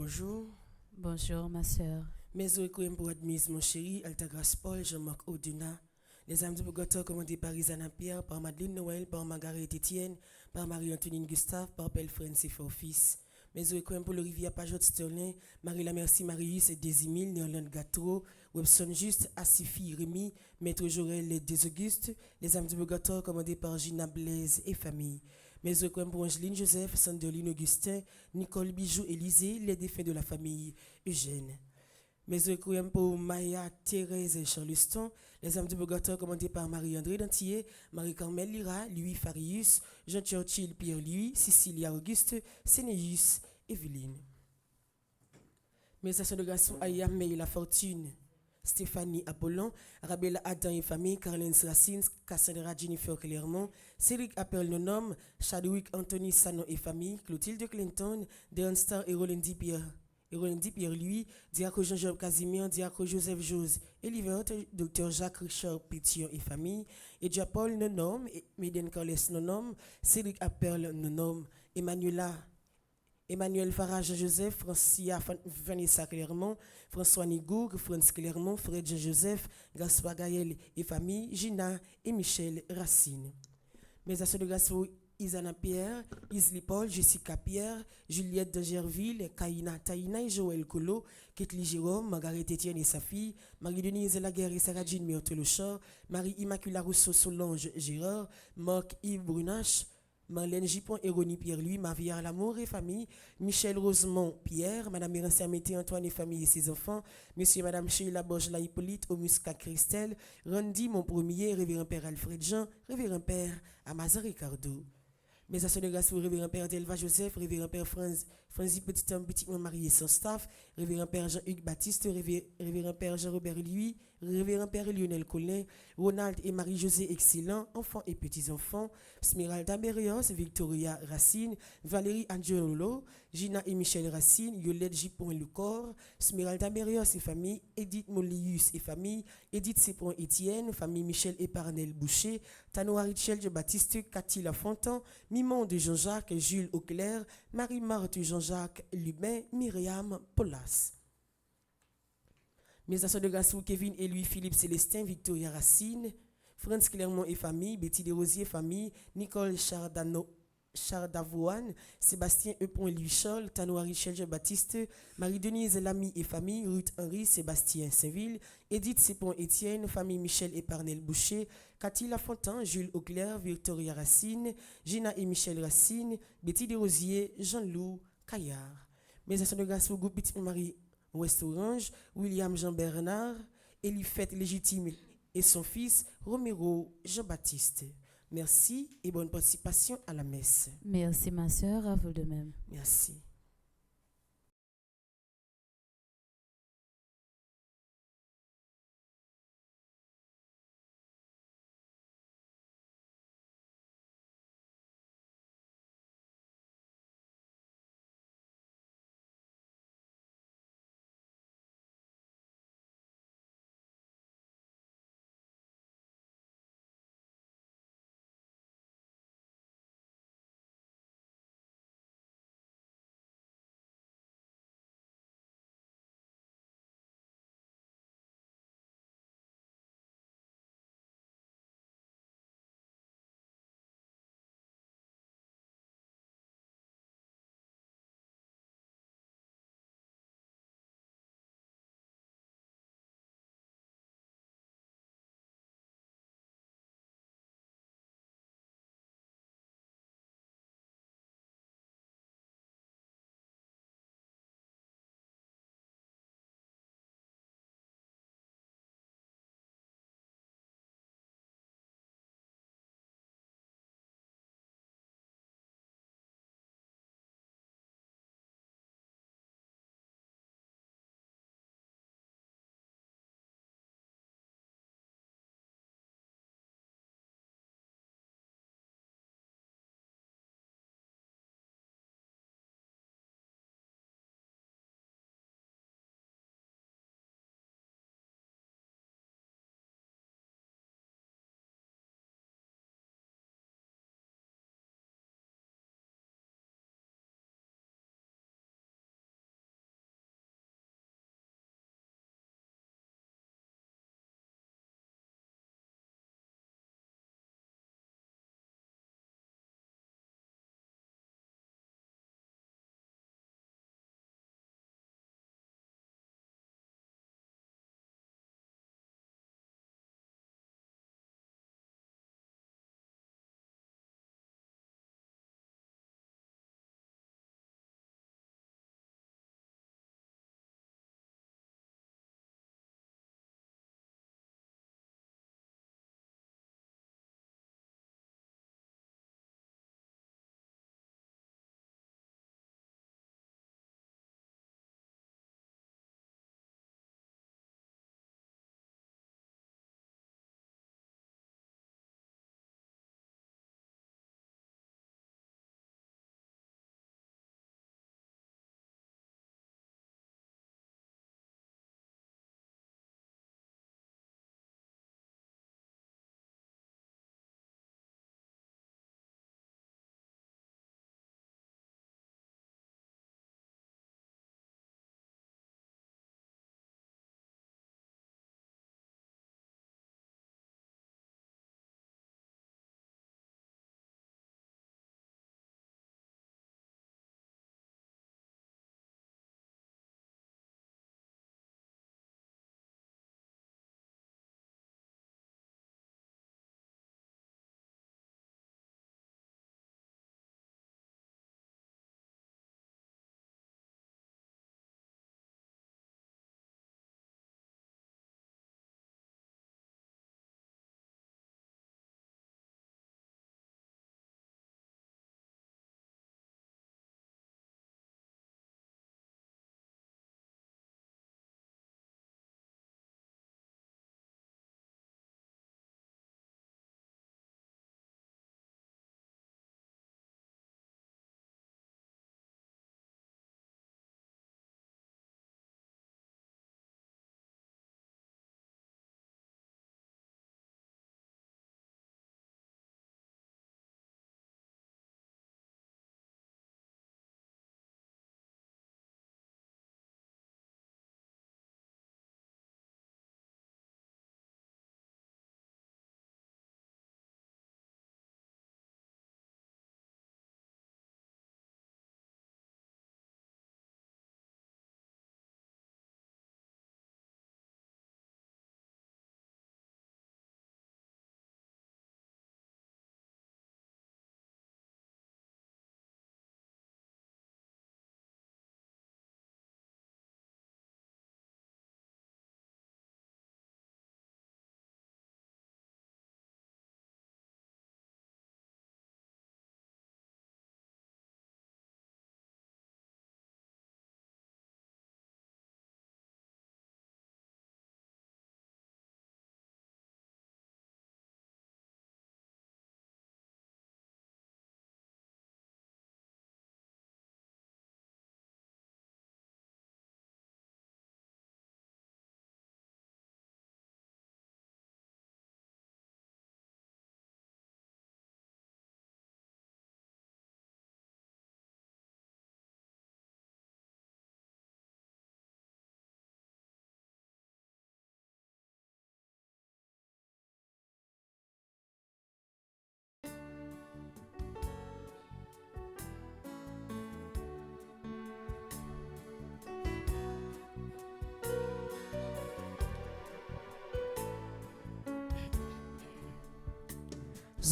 Bonjour. Bonjour, ma sœur. Mes requiem pour admise, mon chéri, Alta Grace Paul, Jean-Marc Oduna. Les âmes du purgatoire commandées par Isana Pierre, par Madeleine Noël, par Margaret Etienne, par Marie-Antoinine Gustave, par Pelle Francis Fils. Mes requiem pour le rivière Pajot Sterling, Marie La Merci Marius et Désimile, Néerland Gatro, Webson Juste, Asifi Rémy, Maître Jorel et Des Augustes. Les âmes du purgatoire commandées par Gina Blaise et famille. Mes requiem pour Angeline Joseph, Sandeline Augustin, Nicole Bijou Élisée, les défunts de la famille Eugène. Mes requiem pour Maya Thérèse Charleston, les âmes du purgatoire commandées par Marie-André Dantier, Marie-Carmel Lyra, Louis Farius, Jean Churchill Pierre-Louis, Cecilia Auguste, Sénéus, Evelyne. Mes actions de grâce pour Aya May La Fortune, Stéphanie Apollon, Arabella Adam et famille, Caroline Racine, Cassandra Jennifer Clermont, Cédric Appel Nonom, Chadwick Anthony Sano et famille, Clotilde Clinton, Deon Star et Rolendi Pierre-Louis, Diacre Jean-Jacques Casimir, Diacre Joseph Jose, Elivert, Dr Jacques Richard Pétion et famille, Edja Paul Nonom, Méden Carles Nonom, Cédric Appel Nonom, Emmanuel Farage Joseph, Francia Vanessa Clermont, François Nigoug, Franz Clermont, Fred Joseph, Gaspard Gaël et famille, Gina et Michel Racine. Mes actions de grâce pour Isana Pierre, Isli Paul, Jessica Pierre, Juliette de Gerville, Kaina Taïna et Joël Colo, Ketli Jérôme, Margaret Etienne et sa fille, Marie-Denise Laguerre et Sarah Jean Myrtelochor, Marie-Immaculée Rousseau Solange Gérard, Marc Yves Brunache, Marlène Gipon et Ronnie Pierre-Louis, Maria Lamour et famille, Michel Rosemont Pierre, Madame Mérancia Mété Antoine et famille et ses enfants, Monsieur et Madame Sheila Borgela Hippolyte, Omusca Christelle, Randy mon premier, Révérend Père Alfred Jean, Révérend Père Amazon Ricardo. Mes actions de grâce pour Révérend Père Delva Joseph, Révérend Père Franzi Petit Homme Petit marié sans staff, Révérend Père Jean-Hugues Baptiste, Révérend Père Jean-Robert Louis, Révérend Père Lionel Collin, Ronald et Marie-José Excellent, enfants et petits-enfants, Smeralda Berrios, Victoria Racine, Valérie Angelolo, Gina et Michel Racine, Yolette Gipon et Lecor, Smeralda Berrios et famille, Edith Molius et famille, Edith Sépon Etienne, famille Michel et Parnel Boucher, Tanoa Richel de Baptiste, Cathy Lafontan, Mimon de Jean-Jacques, Jules Auclair, Marie-Marthe Jean-Jacques Lubin, Myriam Polas. Mes actions de grâce pour Kevin et Louis-Philippe Célestin, Victoria Racine, Franz Clermont et famille, Betty Desrosiers famille, Nicole Chardavoine, Sébastien Eupon et Louis Charles, Tanoa Richel Jean-Baptiste, Marie-Denise Lamy et famille, Ruth Henry, Sébastien Saint-Ville, Edith Sépon Étienne, famille Michel et Parnel Boucher, Cathy Lafontaine, Jules Auclair, Victoria Racine, Gina et Michel Racine, Betty Desrosiers, Jean-Loup Caillard. Mes actions de grâce pour groupe Petit Marie Ouest Orange, William Jean-Bernard, Elifette Légitime et son fils Romero Jean-Baptiste. Merci et bonne participation à la messe. Merci, ma sœur, à vous de même. Merci.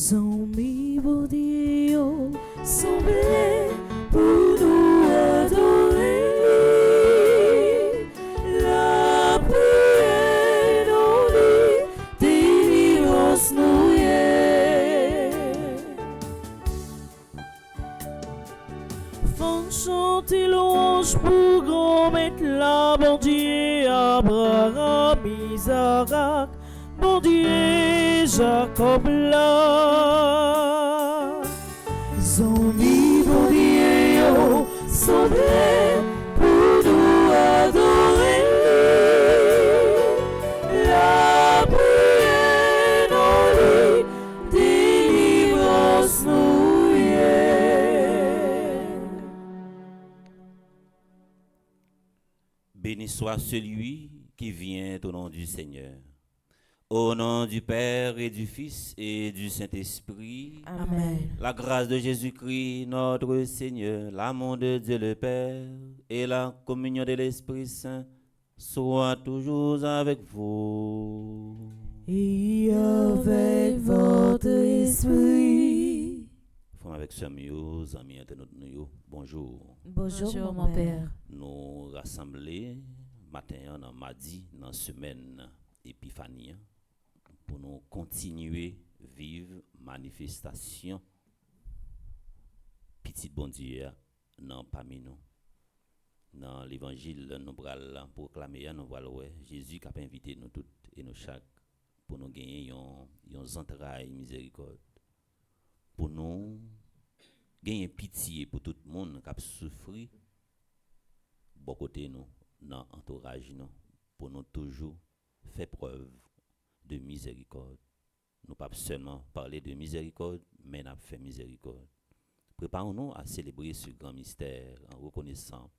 Zombi Bourdio, semblé pour nous adorer. La prière dans lui, délivrance nous est. Font chanter louange pour grand maître la bon Dieu Abraham, Isaac, bon Dieu Jacob là. Zombi bon Dieu yo, semblé pour nous adorer. La prière dans lui, délivrance nous est. Béni soit celui qui vient au nom du Seigneur. Au nom du Père et du Fils et du Saint-Esprit. Amen. La grâce de Jésus-Christ, notre Seigneur, l'amour de Dieu le Père et la communion de l'Esprit Saint soient toujours avec vous. Et avec votre esprit. Frères avec amis, amis internautes, bonjour. Bonjour, mon Père. Nous rassemblés matin, dans mardi, dans la semaine Épiphanie, pour nous continuer à vivre manifestation petit bon Dieu non parmi nous. Dans l'évangile, nous allons proclamer, nous allons Jésus qui a invité nous toutes et nous chaque pour nous gagner un entrailles miséricorde. Pour nous gagner pitié pour tout le monde qui a souffert, bon côté nous, dans l'entourage nous, pour nous toujours faire preuve de miséricorde. Nous pas seulement parler de miséricorde, mais nous fait miséricorde. Préparons-nous à célébrer ce grand mystère en reconnaissant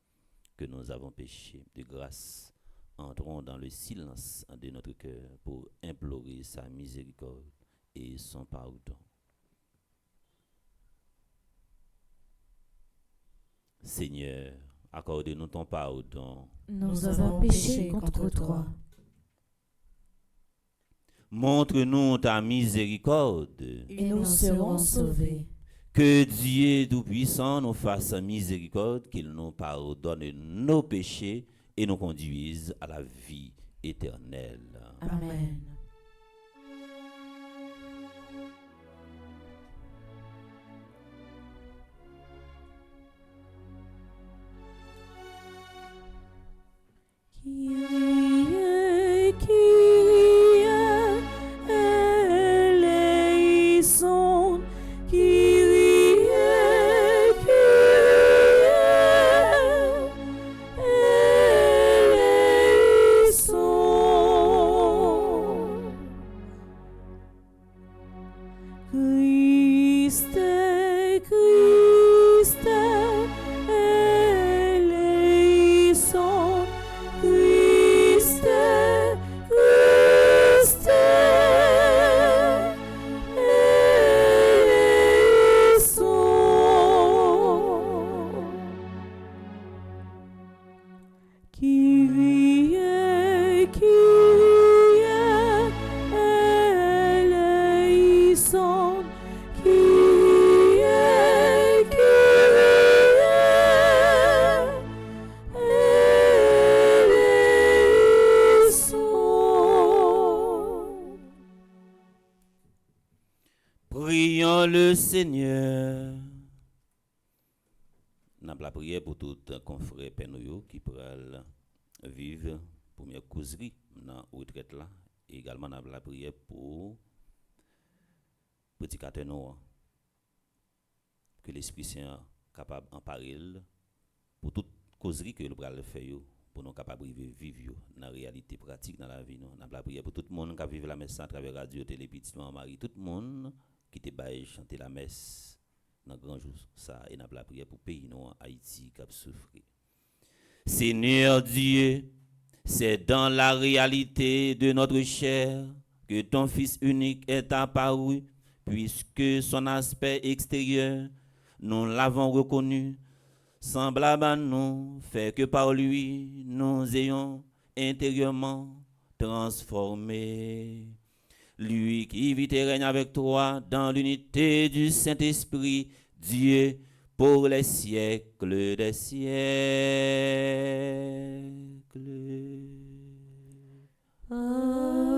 que nous avons péché de grâce. Entrons dans le silence de notre cœur pour implorer sa miséricorde et son pardon. Seigneur, accorde-nous ton pardon. Nous avons péché contre toi. Montre-nous ta miséricorde. Et nous serons sauvés. Que Dieu Tout-Puissant nous fasse miséricorde, qu'il nous pardonne nos péchés et nous conduise à la vie éternelle. Amen. Prions le Seigneur. Nous avons la prière pour tout confrère Pénoyo qui pourra vivre pour mes causeries dans la retraite là. Et également, nous avons la prière pour prédicateur noir. Que l'Esprit Saint capable en parler pour toute causerie que nous allons faire pour nous capables de vivre dans la réalité pratique dans la vie. Nous avons la prière pour tout le monde qui vit la messe à travers radio, télé, petit Marie, tout le monde qui te baille chanter la messe dans grand jour ça et n'a la prière pour pays non Haïti qui a souffert. Seigneur Dieu, c'est dans la réalité de notre chair que ton fils unique est apparu, puisque son aspect extérieur nous l'avons reconnu, semblable à nous, fait que par lui nous ayons intérieurement transformés. lui qui vit et règne avec toi dans l'unité du Saint-Esprit, Dieu, pour les siècles des siècles. Amen.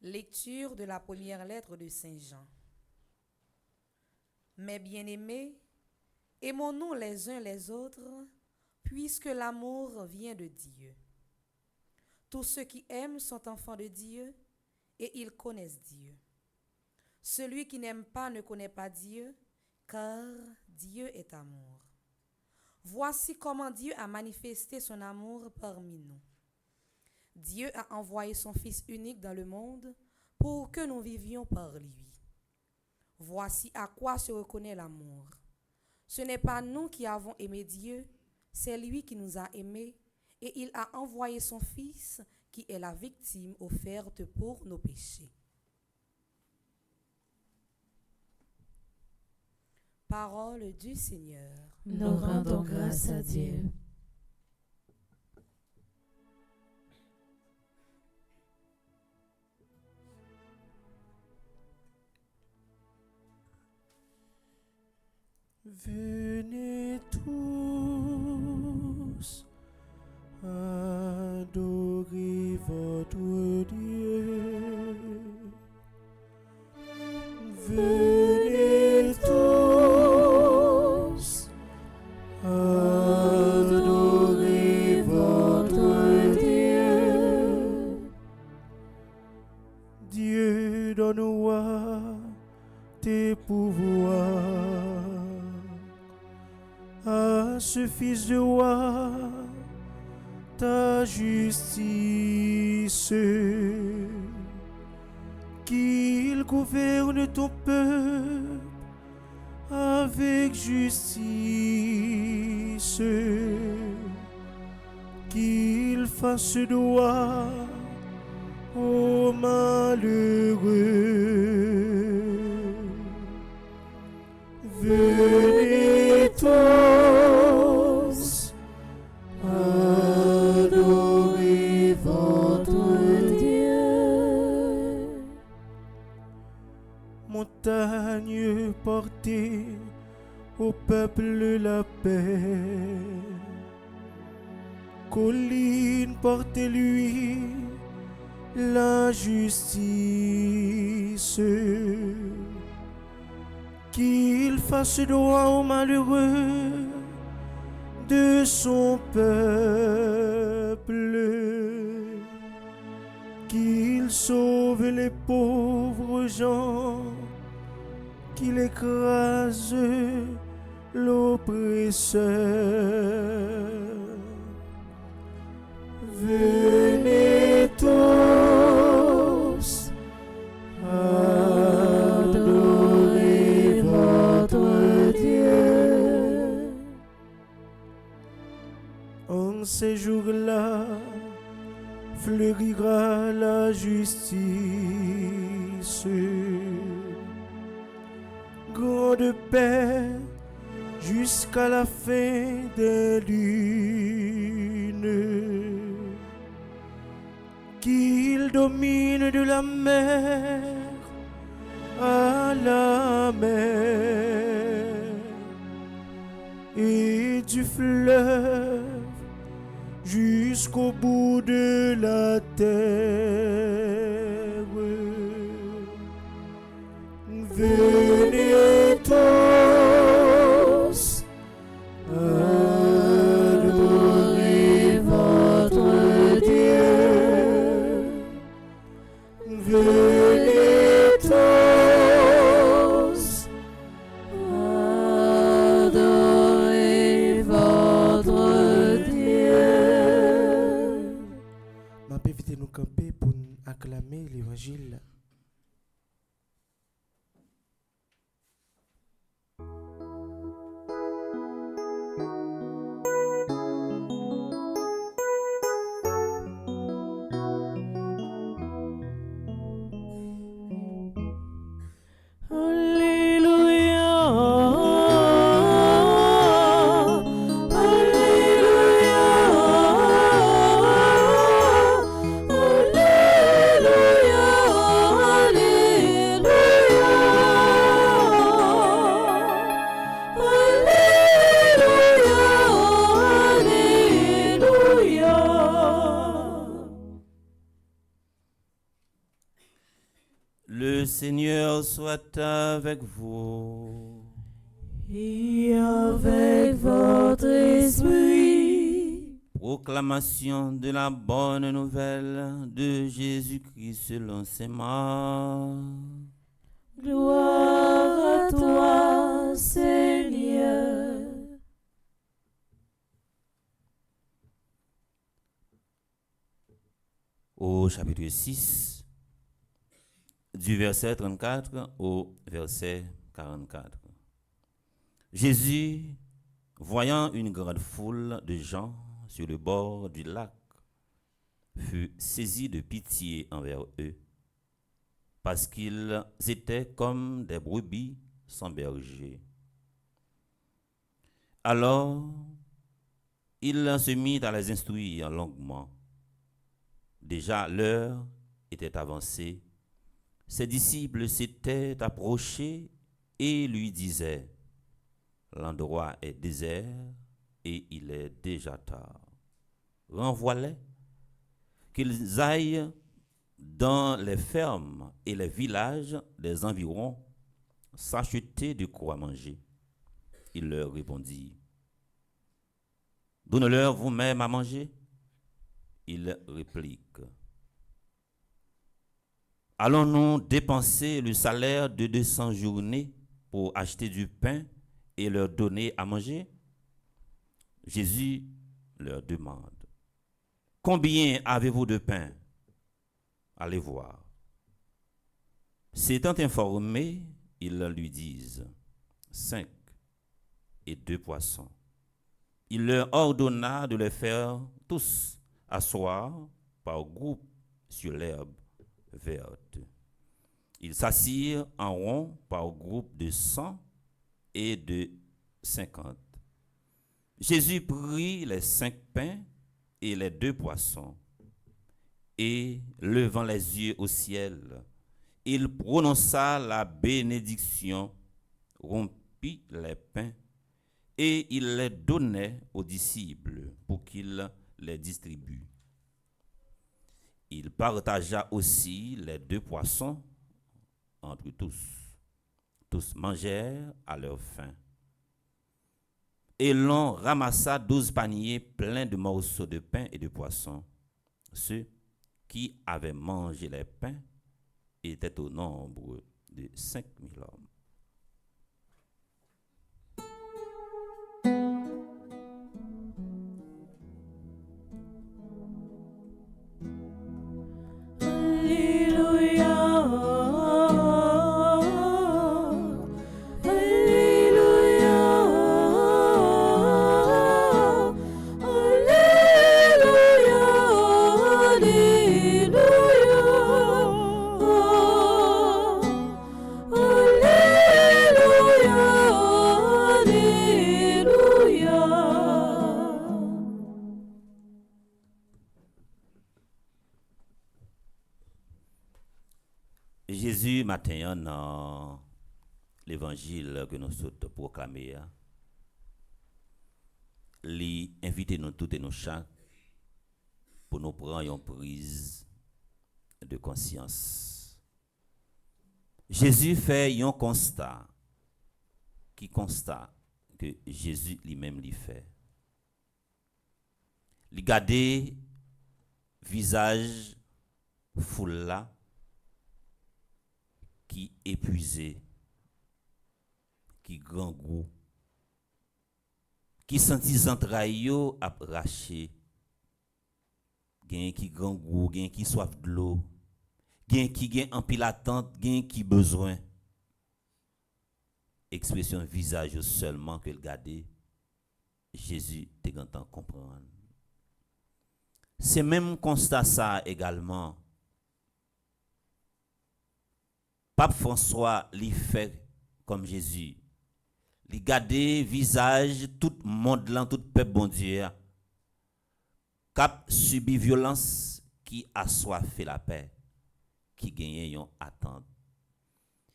Lecture de la première lettre de Saint Jean. Mes bien-aimés, aimons-nous les uns les autres, puisque l'amour vient de Dieu. Tous ceux qui aiment sont enfants de Dieu et ils connaissent Dieu. Celui qui n'aime pas ne connaît pas Dieu, car Dieu est amour. Voici comment Dieu a manifesté son amour parmi nous. Dieu a envoyé son Fils unique dans le monde pour que nous vivions par lui. Voici à quoi se reconnaît l'amour. Ce n'est pas nous qui avons aimé Dieu, c'est lui qui nous a aimés et il a envoyé son Fils qui est la victime offerte pour nos péchés. Parole du Seigneur. Nous rendons grâce à Dieu. Venez tous adorer votre Dieu. Venez tous adorer votre Dieu. Dieu donne-moi tes pouvoirs à ce Fils de roi, ta justice, qu'il gouverne ton peuple avec justice, qu'il fasse droit aux malheureux. Venez tous adorer votre Dieu. Montagne portée au peuple la paix, colline portez-lui la justice, qu'il fasse droit aux malheureux de son peuple, qu'il sauve les pauvres gens, qu'il écrase l'oppresseur. Venez tous adorer votre Dieu. En ces jours-là fleurira la justice, grande paix jusqu'à la fin des lunes, qu'il domine de la mer à la mer et du fleuve jusqu'au bout de la terre. Venez tous adorer votre Dieu. Venez tous adorer votre Dieu. Ma paix, évitez nous camper pour proclamer l'évangile. Le Seigneur soit avec vous. Et avec votre esprit. Proclamation de la bonne nouvelle de Jésus-Christ selon saint Marc. Gloire à toi, Seigneur. Au chapitre 6, du verset 34 au verset 44. Jésus, voyant une grande foule de gens sur le bord du lac, fut saisi de pitié envers eux, parce qu'ils étaient comme des brebis sans berger. Alors, il se mit à les instruire longuement. Déjà l'heure était avancée. Ses disciples s'étaient approchés et lui disaient: l'endroit est désert et il est déjà tard. Renvoie-les, qu'ils aillent dans les fermes et les villages des environs s'acheter de quoi manger. Il leur répondit: donnez-leur vous-même à manger. Ils répliquent: allons-nous dépenser le salaire de 200 journées pour acheter du pain et leur donner à manger? Jésus leur demande: combien avez-vous de pain? Allez voir. S'étant informés, ils lui disent: 5 et 2 poissons. Il leur ordonna de les faire tous asseoir par groupe sur l'herbe verte. Ils s'assirent en rond par groupe de 100 et de 50. Jésus prit les 5 pains et les 2 poissons, et levant les yeux au ciel, il prononça la bénédiction, rompit les pains, et il les donnait aux disciples pour qu'ils les distribuent. Il partagea aussi les 2 poissons entre tous. Tous mangèrent à leur faim. Et l'on ramassa 12 paniers pleins de morceaux de pain et de poissons. Ceux qui avaient mangé les pains étaient au nombre de 5000 hommes. Jésus, matin, dans l'évangile que nous sommes proclamés, il invite nous toutes et nous chaque pour nous prendre une prise de conscience. Jésus fait un constat, qui constate que Jésus lui-même lui fait. Il garde visage foule là, qui épuisé, qui grand goût, qui sentit entrailles arraché, gain qui grand goût, gain qui soif de l'eau, qui en pile attente, gen qui besoin. Expression visage seulement que le garder. Jésus te gantan comprendre. C'est même constat ça également. Pape François li fait comme Jésus. Li garder visage tout monde là, tout peuple bon Dieu. Cap subi violence qui assoiffé la paix, qui gagne yon attente.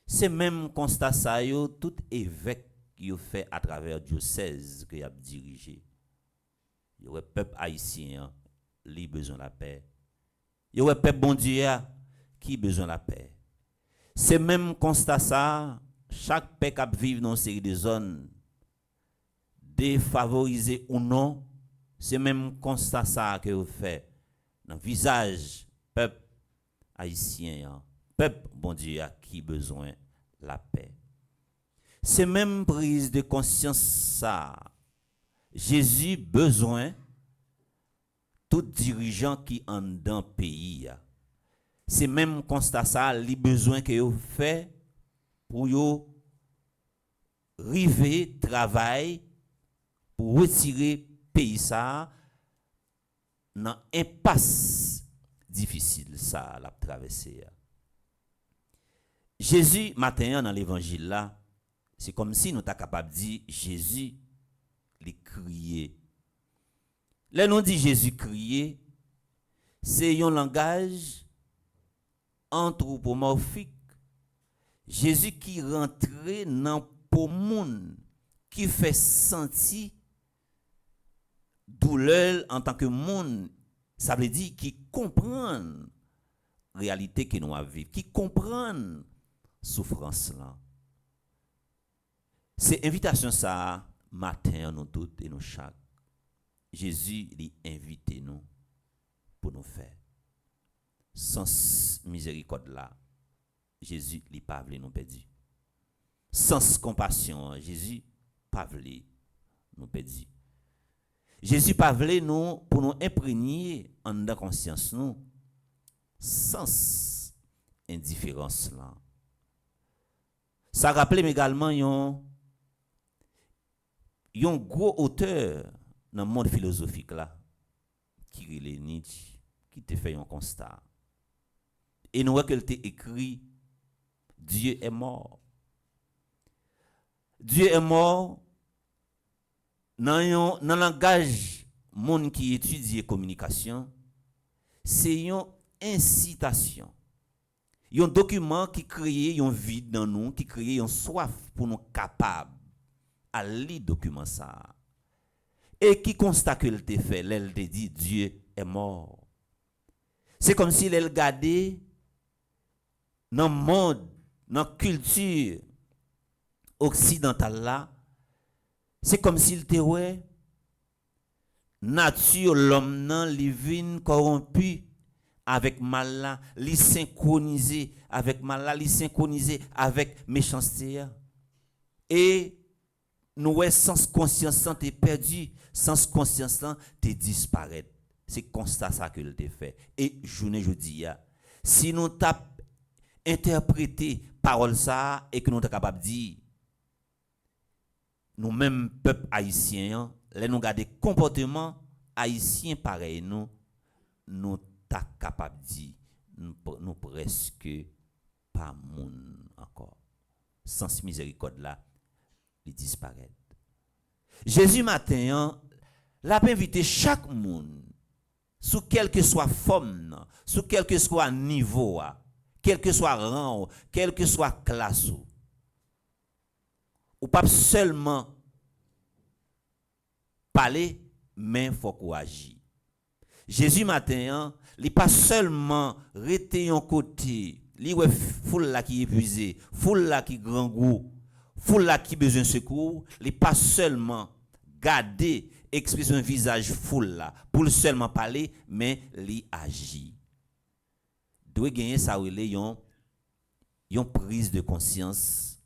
C'est même constat ça yo tout évêque yo fait à travers diocèse que y a dirigé. Yo peuple haïtien li besoin la paix. Yo peuple bon Dieu qui besoin la paix. C'est même constat ça chaque peuple qui vivre dans une série de zones défavorisées ou non, c'est même constat ça que vous fait dans le visage peuple haïtien, peuple bon Dieu qui besoin la paix. C'est même prise de conscience ça. Jésus besoin tout dirigeant qui en dans pays. C'est même constat ça, les besoins que vous fait pour yo river travail pour retirer pays ça dans impasse difficile ça la traverser. Jésus matin dans l'évangile là, c'est comme si nous t'a capable dire Jésus les crier. Là nous dit Jésus crier, c'est un langage anthropomorphique. Jésus qui rentrait dans pour monde qui fait sentir douleur en tant que monde, ça veut dire qui comprend réalité que nous vivons, qui comprend souffrance là. C'est invitation ça matin nous toutes et nous chaque. Jésus lui invite nous pour nous faire. Sans miséricorde là, Jésus lui pas voulu nous perdre. Sans compassion, Jésus pas voulu nous perdre. Jésus pas voulu nous pour nous imprégner en dans conscience nous sans indifférence là. Ça rappelle également un gros auteur dans le monde philosophique là qui est Nietzsche qui te fait un constat. Et nous voyons qu'elle t'a écrit Dieu est mort. Dieu est mort dans le langage monde qui étudie communication, c'est une incitation. Un document qui crée un vide dans nous, qui crée une soif pour nous capables à lire document ça. Et qui constate que elle te fait, elle te dit Dieu est mort. C'est comme si elle regardait dans le monde, dans la culture occidentale là, c'est comme s'il te ouais nature l'homme nan li vin corrompu avec mal là, li synchronisé avec mal là, li synchronisé avec méchanceté. Et nous sans conscience t'es perdu, sans conscience t'es disparaître. C'est constat ça que il te fait. Et journée jeudi si nous t'a interpréter parole ça et que nous sommes capables de dire nous même peuple haïtien les nous garder comportement haïtien pareil nous ta capable de dire nous presque pas moun encore sans miséricorde là il disparaît. Jésus matin l'a invité chaque monde sous quelle que soit forme sous quel que soit niveau quel que soit rang, quelle que soit classe, ou pas seulement parler, mais il faut qu'on agisse. Jésus matin, il pas seulement rester en côté, il ouais foule là qui épuisé, foule là qui grand goût, foule là qui besoin de secours, il pas seulement garder expression visage foule là pour seulement parler, mais il agit. Doit gagner ça ou yon prise de conscience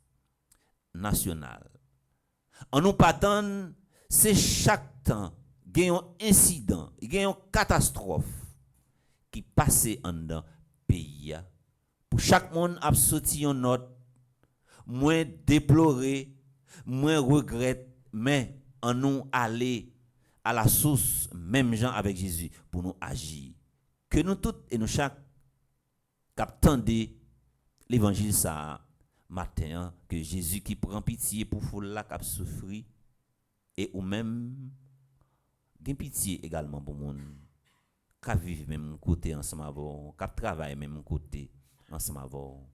nationale. En nous partant, c'est chaque temps gagne un incident, gagne une catastrophe qui passe en dans pays chaque monde a sorti une note, moins déploré, moins regrette, mais en nous aller à la source, même gens avec Jésus, pour nous agir. Que nous tous et nous chaque captendez l'évangile ça matin, que Jésus qui prend pitié pour foule là qui a souffri, et ou même gain pitié également pour monde qui vivent même côté ensemble avec, qui travaille même côté ensemble avec.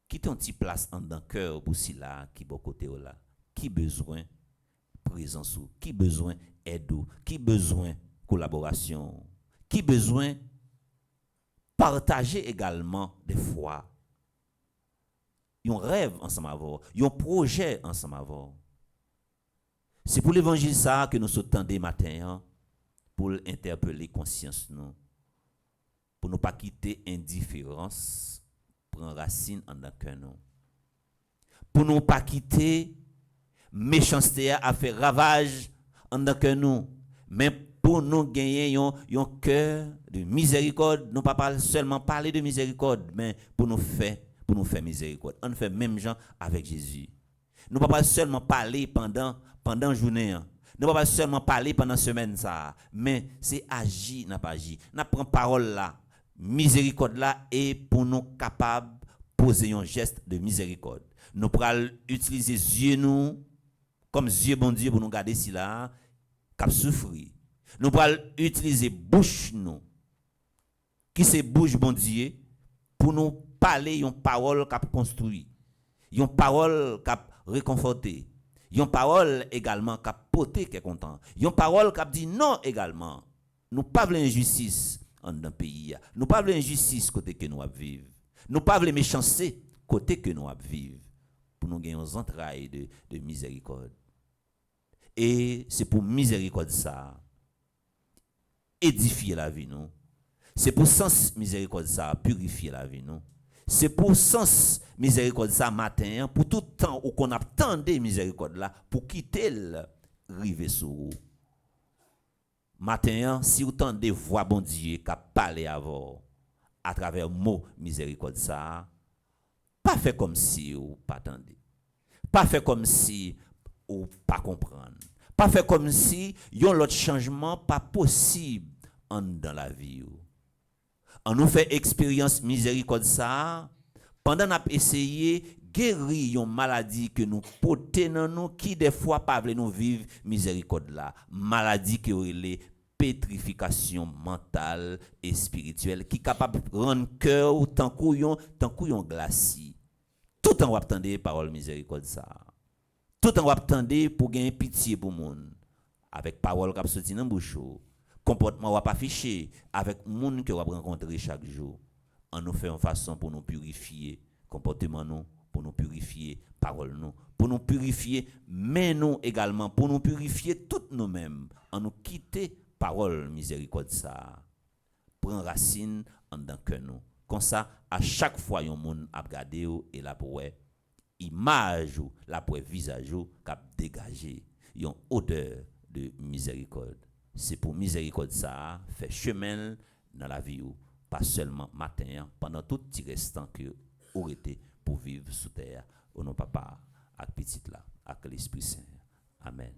Qui ton petit place en dans cœur pour si là qui bon côté là, qui besoin présence ou qui besoin aide ou qui besoin collaboration, qui besoin partager également des fois un rêve ensemble avec, un projet ensemble avec. C'est pour l'évangile ça que nous sommes des matins pour interpeller conscience nous, pour ne pas quitter indifférence prend racine en dans cœur nous, pour ne pas quitter méchanceté à faire ravage en dans cœur nous, mais pour nous gagner un cœur de miséricorde. Nous pas seulement parler de miséricorde, mais pour nous faire miséricorde. On fait même gens avec Jésus. Nous pas seulement parler pendant journée. Nous pas seulement parler pendant semaine ça, mais c'est agir, n'a pas agir. N'a prend parole là, miséricorde là, et pour nous capable poser un geste de miséricorde. Nous pourrons utiliser yeux nous comme yeux bon Dieu pour nous garder si là cap souffrir. Nous pourrons utiliser bouche nous qui c'est bouche bon Dieu pour nous parler une parole cap construit, une parole cap réconforter, une parole également cap porter qui est content, une parole cap dit non également. Nous pas voulons injustice en dans pays, nous pas voulons injustice côté que nous vivre, nous pas voulons méchanceté côté que nous vivre, pour nous gagner aux entrailles de miséricorde. Et c'est pour miséricorde ça édifier la vie nous. C'est pour sens miséricorde ça purifier la vie nous. C'est pour sens miséricorde ça matin pour tout temps où qu'on attendait miséricorde là pour quitter le rive sur vous. Matin si vous tendez voix bon Dieu qui parler avant à travers mot miséricorde ça, pas fait comme si vous pas attendez. Pas fait comme si ou pas comprendre. Pas fait comme si yon l'autre changement pas possible dans la vie. On nous fait expérience miséricorde ça pendant n'a essayé guérir une maladie que nous portons dans nous qui des fois pas veut nous vivre miséricorde là, maladie qui est pétrification mentale et spirituelle qui capable de rendre cœur tant couillon glacis. Tout en attendez parole miséricorde ça. Tout en attendez pour gagner pitié pour monde avec parole qui sorti dans bouche. Comportement va pas affiché avec monde que va rencontrer chaque jour. On nous fait une façon pour nous purifier comportement nous, pour nous purifier parole nous, pour nous purifier mais nous également pour nous purifier toutes nous-mêmes. On nous quitter parole miséricorde ça. Prend racine en dans cœur nous. Comme ça à chaque fois un monde a regarder et la pour image ou la pour visage ou cap dégager une odeur de miséricorde. C'est pour miséricorde ça fait chemin dans la vie ou pas seulement matin pendant tout petit restant que aurait été pour vivre sous terre au nom papa avec petite là avec l'Esprit Saint. Amen.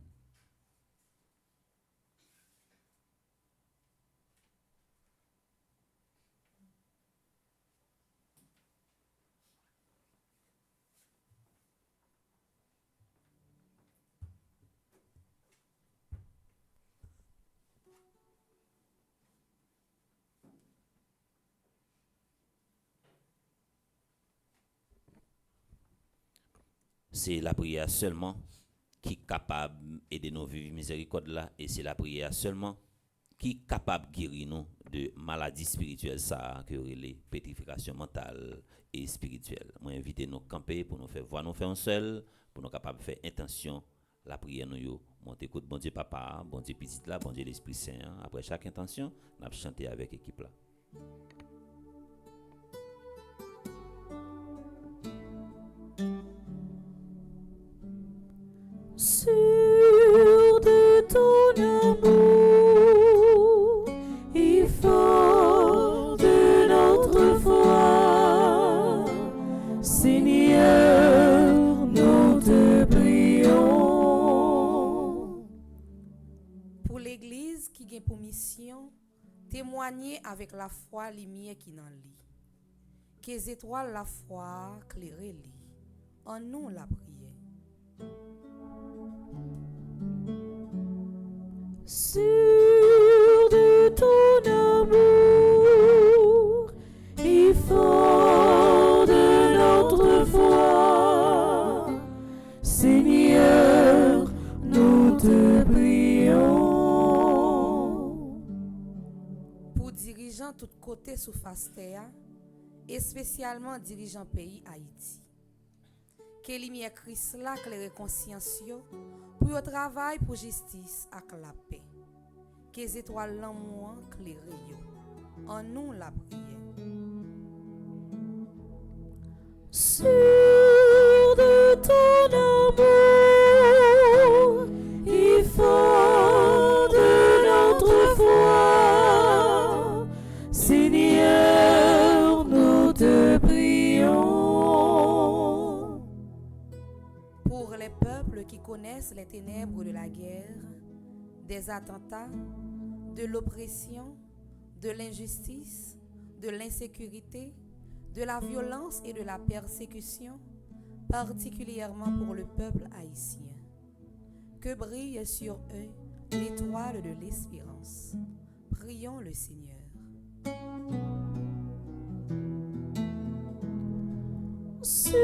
C'est la prière seulement qui est capable d'aider nous vivre miséricorde là, et c'est la prière seulement qui est capable de guérir nous de maladies spirituelles ça que les pétrification mentale et spirituelle. Moi inviter nous camper pour nous faire voir nous faire un seul pour nous capable faire intention la prière nous yo monter écoute bon Dieu papa, bon Dieu petite là, bon Dieu l'Esprit Saint. Après chaque intention, on va chanter avec équipe là. Sûr de ton amour et fort de notre foi, mission, témoigner avec la foi lumière qui n'en lit. Qu'es étoiles la foi clairer lit. En nous la prière. Sûr de ton amour et fort de notre foi, Seigneur, nous te prions. Pour dirigeants tout côté sous face terre, et spécialement dirigeant pays Haïti. Que lumière Christ là claire conscience yo pour le travail pour justice ak la paix. Que les étoiles l'amour claire yo. En nous la prière. Sûr de ton amour et fort de notre foi, Seigneur, nous te prions. Pour les peuples qui connaissent les ténèbres de la guerre, des attentats, de l'oppression, de l'injustice, de l'insécurité, de la violence et de la persécution, particulièrement pour le peuple haïtien. Que brille sur eux l'étoile de l'espérance. Prions le Seigneur. Sûr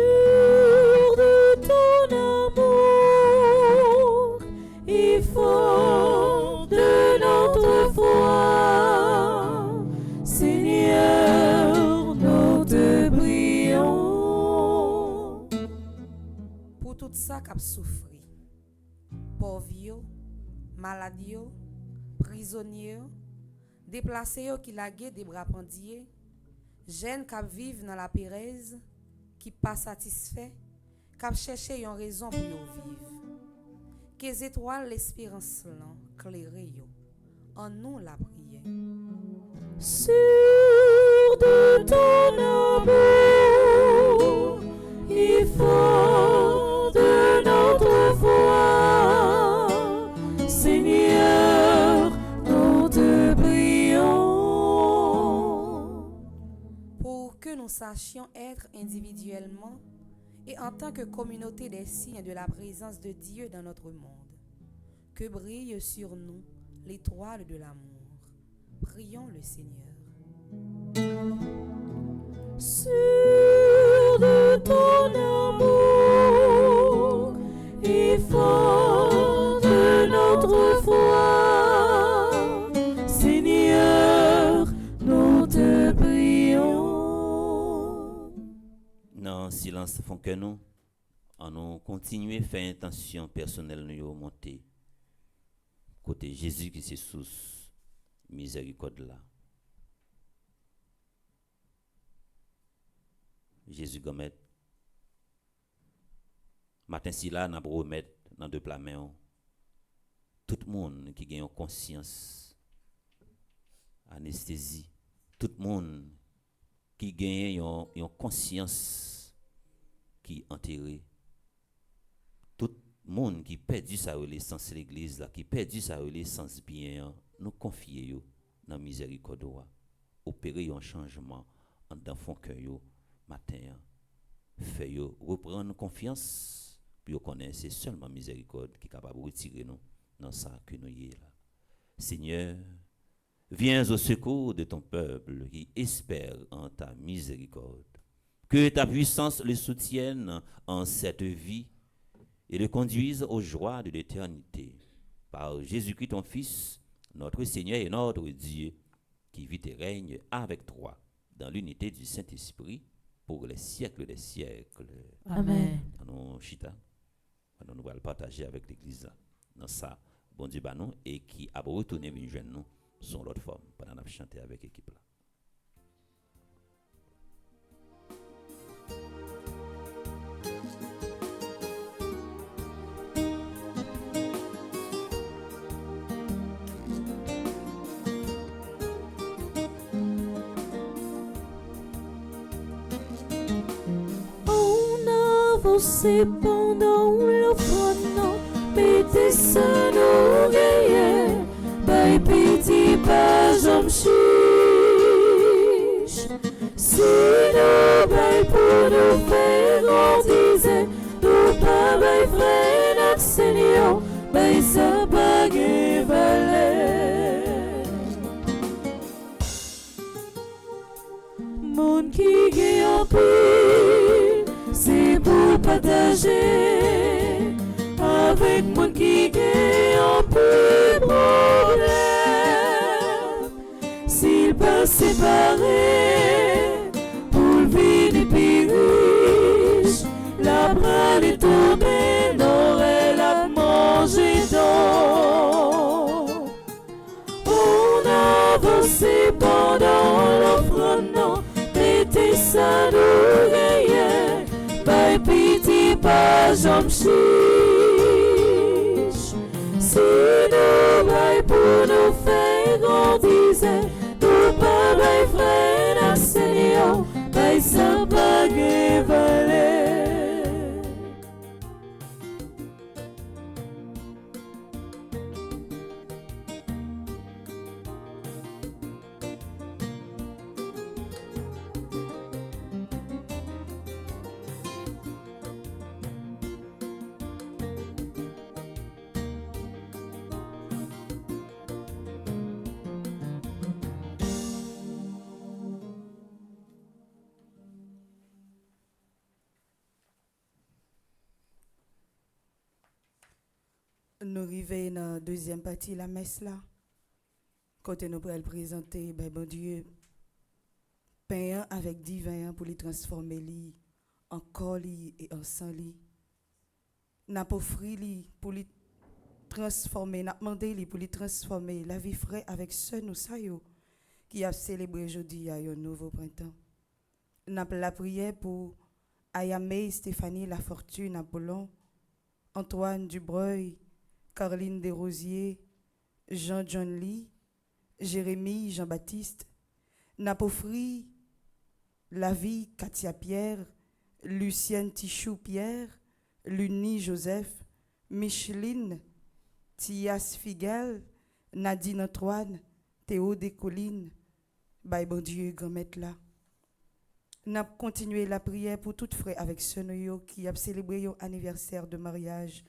de ton amour et fort de notre foi, Seigneur, nous te prions. Pour tout ça qui a souffert, pauvres, malades, prisonniers, déplacés qui laguent des bras pendiers, jeunes qui vivent dans la pérèse, qui pas satisfaits, qui cherchent une raison pour vivre. Que les étoiles l'espérance clairent en nous la prière. Sûr de ton amour et fort de notre foi, Seigneur, nous te prions. Pour que nous sachions être individuellement et en tant que communauté des signes de la présence de Dieu dans notre monde, que brille sur nous l'étoile de l'amour. Prions le Seigneur. Sûr de ton amour et fort de notre foi, Seigneur, nous te prions. Dans silence font que nous, en nous continuer faire intention personnelle nous monter côté Jésus qui c'est source miséricorde là. Jésus gomet matin si là n'a remettre dans deux plats main tout le monde qui gagne conscience anesthésie tout le monde qui gagne une conscience qui enterré tout le monde qui perdu sa relation l'église là qui perdu sa relation bien nous confier yo dans miséricorde opérer un changement en dans fond cœur yo matin fait yo reprendre confiance puis yo connaît c'est seulement miséricorde qui est capable de retirer nous dans ça que nous y est là. Seigneur, viens au secours de ton peuple qui espère en ta miséricorde. Que ta puissance le soutienne en cette vie et le conduise aux joies de l'éternité. Par Jésus-Christ ton Fils, notre Seigneur et notre Dieu, qui vit et règne avec toi dans l'unité du Saint-Esprit pour les siècles des siècles. Amen. Nous chita, nous allons partager avec l'Église dans ça, bon Dieu nous et qui a retourné venir joindre nous sur l'autre forme pendant qu'on a chanté avec l'équipe là. C'est pendant l'offrande, mettez ça nous gagnez, baby petit pas, j'en chiche. Si nous bail pour nous faire grandir, nous pas bail frère, Seigneur, bail sa bague et valet. Monde qui gagne en pile, c'est pour partager. Avec moi qui gagne en pile problème. S'il pas séparé, pour le vide et puis riche, la brade est tombée, n'aurait la manger d'eau. On avançait pendant l'offrande, mettez ça nous gagnait, by pitié pas j'en chiche. Si nous bail pour nous faire grandir, nous pas bail frère, Seigneur, bail sa bague et valet. Nous arrivons dans la deuxième partie de la messe là. Quand nous pourrons présenter, ben bon Dieu, pain avec divin pour les transformer en corps et en sang. N'a pas offert pour les transformer, n'a demandé pour les transformer la vie vraie avec ceux nous saillons qui a célébré aujourd'hui un nouveau printemps. N'a la prière pour Ayame, Stéphanie Lafortune, Apollon, Antoine Dubreuil, Caroline Desrosiers, Jean-John Lee, Jérémie Jean-Baptiste, Napofri, Lavie Katia Pierre, Lucienne Tichou Pierre, Luni Joseph, Micheline Thias Figuel, Nadine Antoine, Théo Descollines, Baye bon Dieu, grand maître là. N'a continué la prière pour toutes frères avec ceux qui a célébré leur anniversaire de mariage.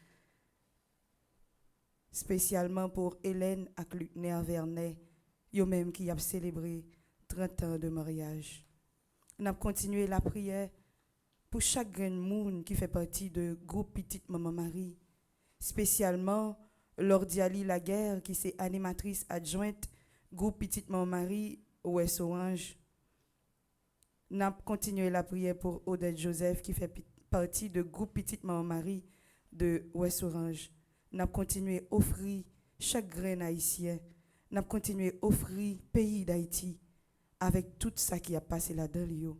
Spécialement pour Hélène et Lucner Vernet, yo même qui a célébré 30 ans de mariage. On a continué la prière pour chaque grand monde qui fait partie de groupe Petite Maman Marie, spécialement Lordiali Laguerre qui est animatrice adjointe groupe Petite Maman Marie Ouest Orange. On a continué la prière pour Odette Joseph qui fait partie de groupe Petite Maman Marie de Ouest Orange. N'a continué à offrir chaque grain haïtien, n'a continué à offrir pays d'Haïti avec tout ça qui a passé là-dedans.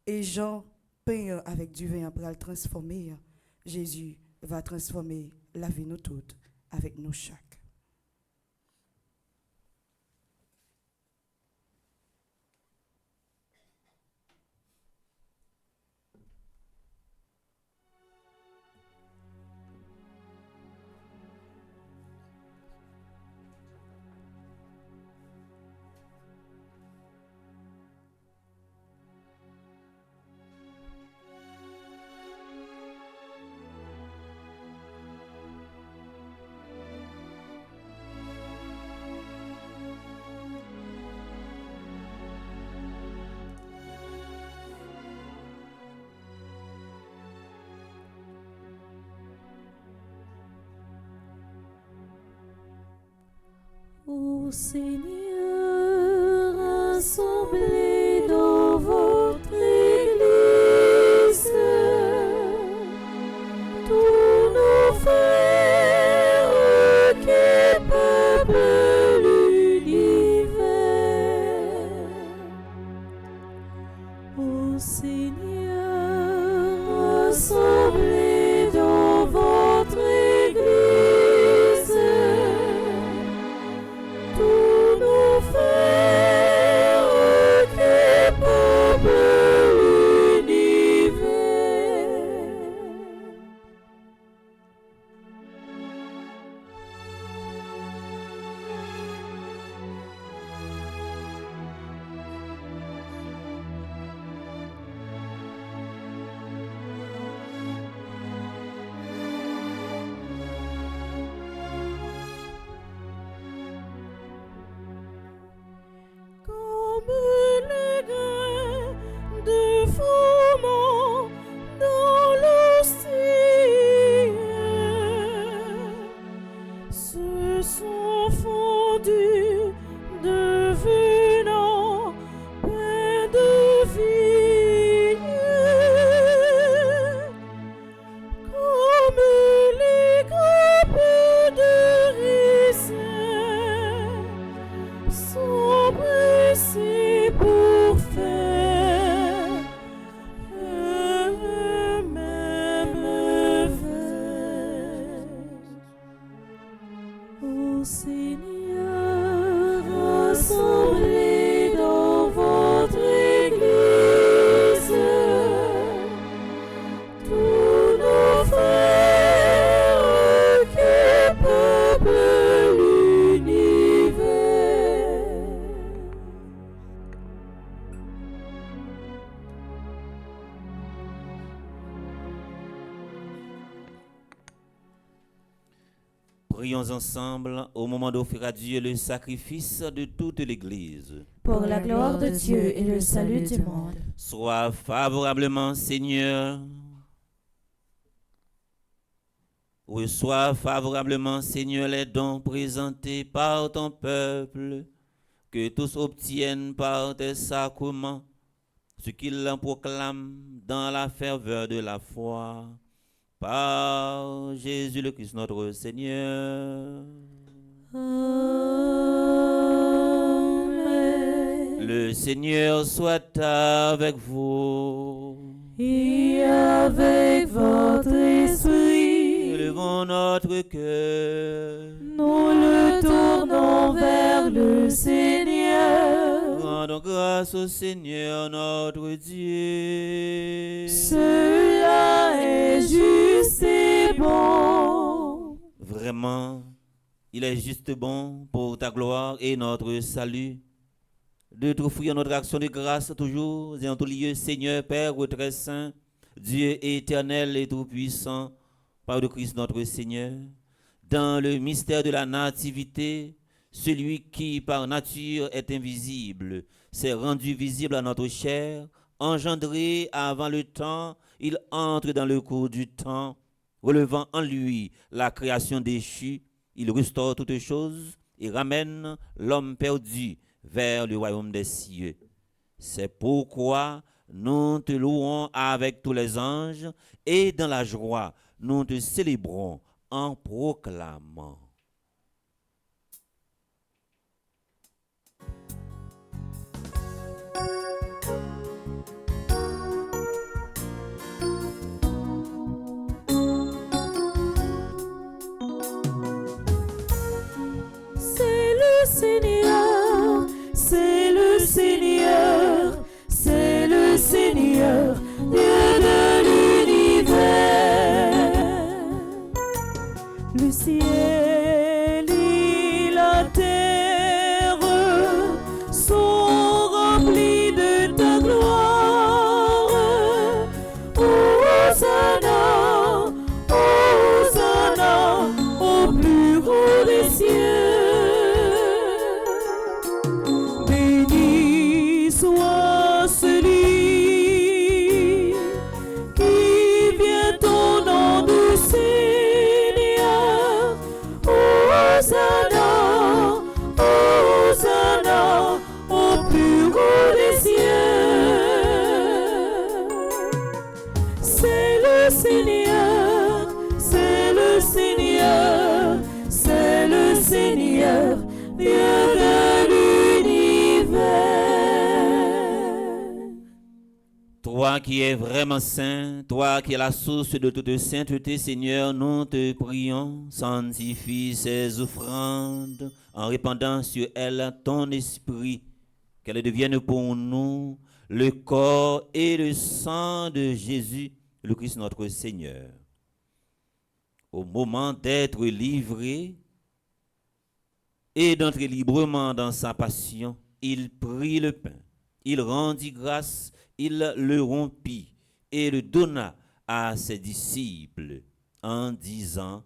Et Jean peint avec du vin pour le transformer. Jésus va transformer la vie nous toutes avec nous chaque. Ô Seigneur, rassemblez dans votre Église tous nos frères qui peuplent l'univers. Ô Seigneur, rassemblez dans votre Église tous nos frères qui sont pressés pour faire eux-mêmes le faire. Ô Seigneur, rassemblez dans votre Église tous nos frères qui peuplent l'univers. Prions ensemble au moment d'offrir à Dieu le sacrifice de toute l'Église. Pour la gloire de Dieu et le salut du monde. Sois favorablement, Seigneur. Reçois favorablement, Seigneur, les dons présentés par ton peuple, que tous obtiennent par tes sacrements ce qu'ils proclament dans la ferveur de la foi. Par Jésus le Christ notre Seigneur. Amen. Le Seigneur soit avec vous. Et avec votre esprit, Élevons notre cœur. nous le tournons vers le Seigneur. Rendons grâce au Seigneur notre Dieu. Cela est juste et bon. Vraiment, il est juste bon pour ta gloire et notre salut de t'offrir notre action de grâce toujours et en tout lieu, Seigneur, Père très saint, Dieu éternel et tout-puissant, par le Christ notre Seigneur, dans le mystère de la nativité, celui qui par nature est invisible, s'est rendu visible à notre chair, engendré avant le temps, il entre dans le cours du temps, relevant en lui la création déchue, il restaure toutes choses et ramène l'homme perdu vers le royaume des cieux. C'est pourquoi nous te louons avec tous les anges et dans la joie, nous te célébrons en proclamant. C'est le Seigneur, c'est le Seigneur, c'est le Seigneur, Dieu de l'univers. Le ciel et la terre sont remplis de ta gloire. Hosanna, Hosanna, au plus haut des cieux. Béni soit celui qui vient au nom du Seigneur. Hosanna, Hosanna, au plus haut des cieux. C'est le Seigneur, c'est le Seigneur, c'est le Seigneur, Dieu de l'univers. Toi qui es vraiment saint, toi qui es la source de toute sainteté, Seigneur, nous te prions, sanctifie ces offrandes en répandant sur elles ton esprit, qu'elles deviennent pour nous le corps et le sang de Jésus, le Christ notre Seigneur. Au moment d'être livré et d'entrer librement dans sa passion, il prit le pain, il rendit grâce, il le rompit et le donna à ses disciples en disant: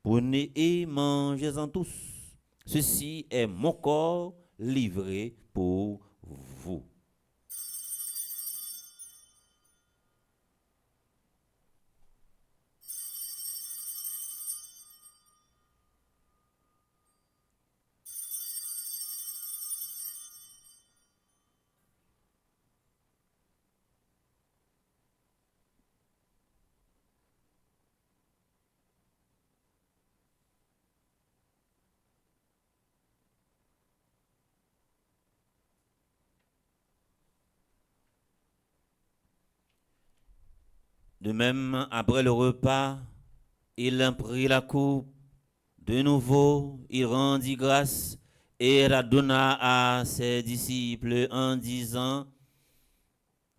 prenez et mangez-en tous. Ceci est mon corps livré pour vous. De même, après le repas, il prit la coupe. De nouveau, il rendit grâce et la donna à ses disciples en disant: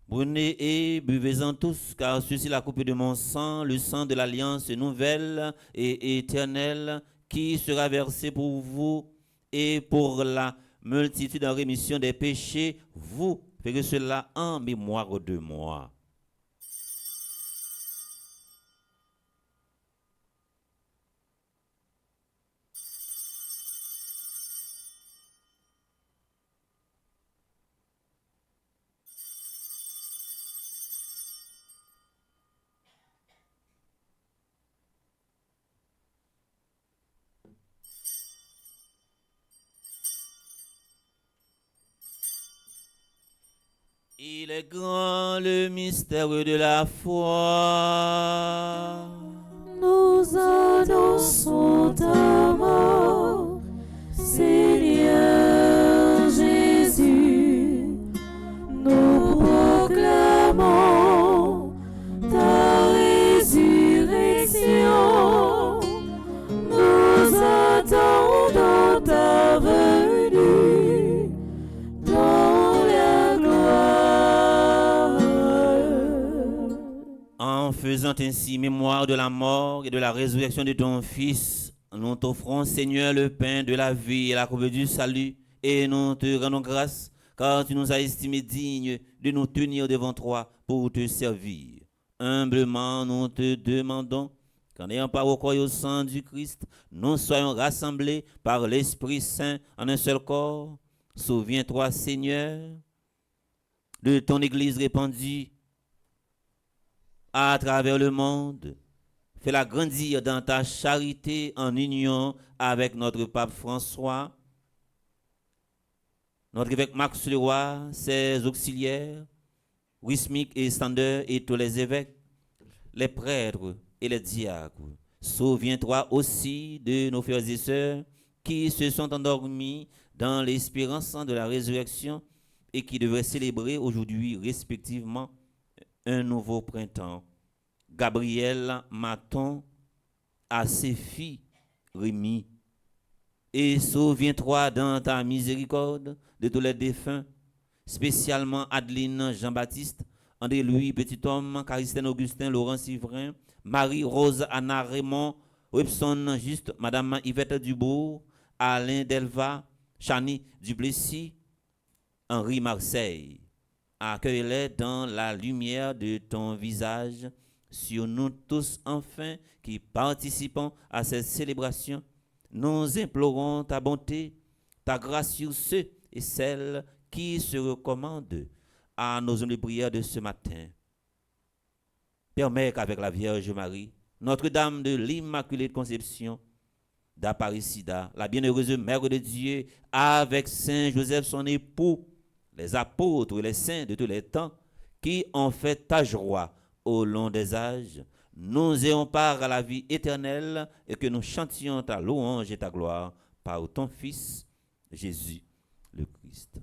Prenez et buvez-en tous, car ceci est la coupe de mon sang, le sang de l'alliance nouvelle et éternelle, qui sera versé pour vous et pour la multitude en rémission des péchés. Vous ferez cela en mémoire de moi. Il est grand le mystère de la foi. Nous annonçons ta mort, Seigneur Jésus. Nous proclamons ta résurrection. Nous attendons ta venue dans la gloire. En faisant ainsi mémoire de la mort et de la résurrection de ton Fils, nous t'offrons, Seigneur, le pain de la vie et la coupe du salut, et nous te rendons grâce, car tu nous as estimés dignes de nous tenir devant toi pour te servir. Humblement, nous te demandons qu'en ayant part au corps et au sang du Christ, nous soyons rassemblés par l'Esprit Saint en un seul corps. Souviens-toi, Seigneur, de ton Église répandue à travers le monde. Fais-la grandir dans ta charité en union avec notre pape François, notre évêque Max Leroy, ses auxiliaires, Wismik et Sander et tous les évêques, les prêtres et les diacres. Souviens-toi aussi de nos frères et sœurs qui se sont endormis dans l'espérance de la résurrection et qui devraient célébrer aujourd'hui respectivement un nouveau printemps. Gabriel Maton à ses filles Rémi. Et souviens-toi dans ta miséricorde de tous les défunts, spécialement Adeline Jean-Baptiste, André-Louis Petit-Homme, Caristène Augustin, Laurent Sivrin, Marie-Rose Anna Raymond, Webson Juste, Madame Yvette Dubourg, Alain Delva, Chani Duplessis, Henri Marseille. Accueille-les dans la lumière de ton visage, sur nous tous enfin qui participons à cette célébration. Nous implorons ta bonté, ta grâce sur ceux et celles qui se recommandent à nos humbles prières de ce matin. Permets qu'avec la Vierge Marie, Notre-Dame de l'Immaculée Conception d'Aparicida, la bienheureuse Mère de Dieu, avec Saint Joseph son époux, les apôtres et les saints de tous les temps, qui ont fait ta joie au long des âges, nous ayons part à la vie éternelle et que nous chantions ta louange et ta gloire par ton Fils, Jésus le Christ.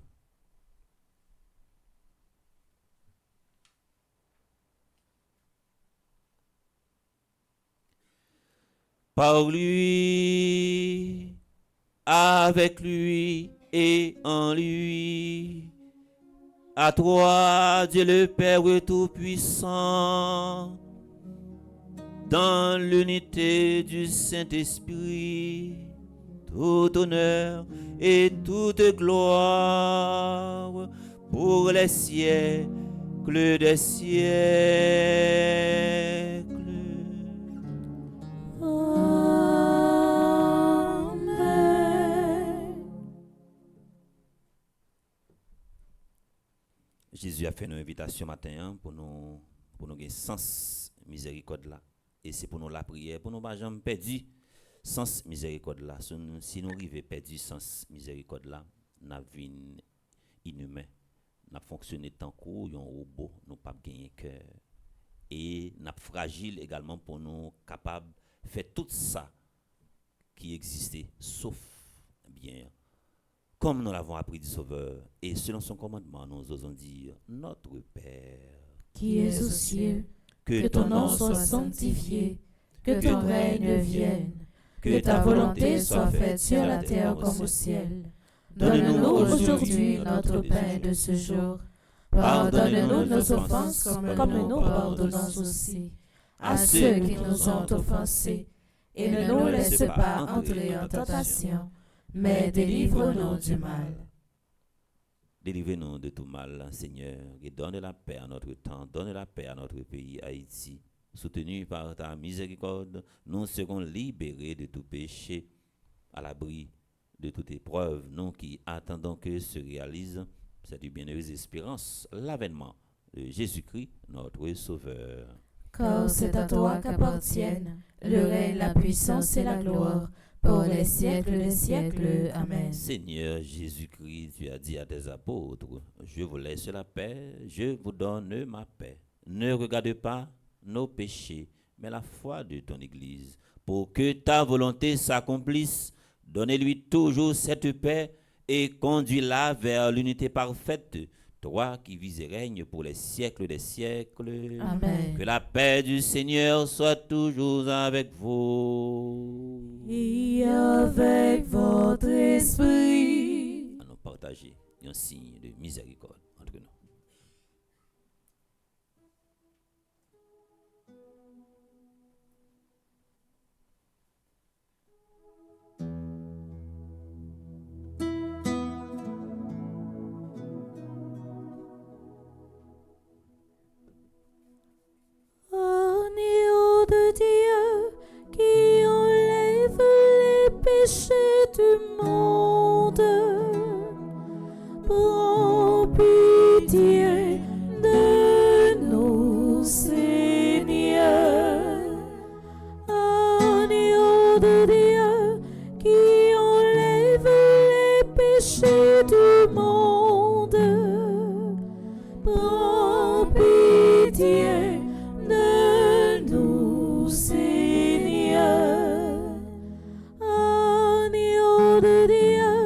Par lui, avec lui et en lui, à toi, Dieu le Père Tout-Puissant, dans l'unité du Saint-Esprit, tout honneur et toute gloire pour les siècles des siècles. Jésus a fait une invitation matin pour nous gagner sens miséricorde là. Et c'est pour nous la prière, pour nous pas jamais perdre sens miséricorde là. Si nous arrivons perdre sens miséricorde là, nous avons inhumain, nous fonctionné tant qu'on un robot, nous pas gagner cœur. Et nous fragile également pour nous capables de faire tout ça qui existait, sauf bien. Comme nous l'avons appris du Sauveur, et selon son commandement, nous osons dire, notre Père, qui es aux cieux, Que ton nom soit sanctifié, que ton règne vienne, que ta volonté soit faite sur la terre comme au ciel. Donne-nous aujourd'hui notre pain de ce jour. Pardonne-nous nos offenses comme nous pardonnons aussi à ceux qui nous ont offensés. Et ne nous laisse pas entrer en tentation, mais délivre-nous du mal. Délivrez-nous de tout mal, Seigneur, et donne la paix à notre temps, donne la paix à notre pays, Haïti. Soutenu par ta miséricorde, nous serons libérés de tout péché, à l'abri de toute épreuve, nous qui attendons que se réalise cette bienheureuse espérance, l'avènement de Jésus-Christ, notre Sauveur. Car c'est à toi qu'appartiennent le règne, la puissance et la gloire, pour les siècles des siècles. Amen. Seigneur Jésus-Christ, tu as dit à tes apôtres, je vous laisse la paix, je vous donne ma paix. Ne regarde pas nos péchés, mais la foi de ton Église. Pour que ta volonté s'accomplisse, donnez-lui toujours cette paix et conduis-la vers l'unité parfaite, toi qui vis et règnes pour les siècles des siècles. Amen. Que la paix du Seigneur soit toujours avec vous. Et avec votre esprit. À nous partager un signe de miséricorde entre nous. Agneau de Dieu qui enlève les péchés du monde, prends pitié de nous, Seigneur. Agneau de Dieu qui enlève les péchés du monde, prends pitié de nous, Seigneur. Agneau de Dieu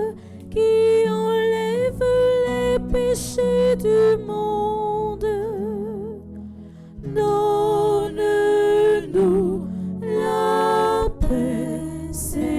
qui enlève les péchés du monde, donne-nous la paix, Seigneur.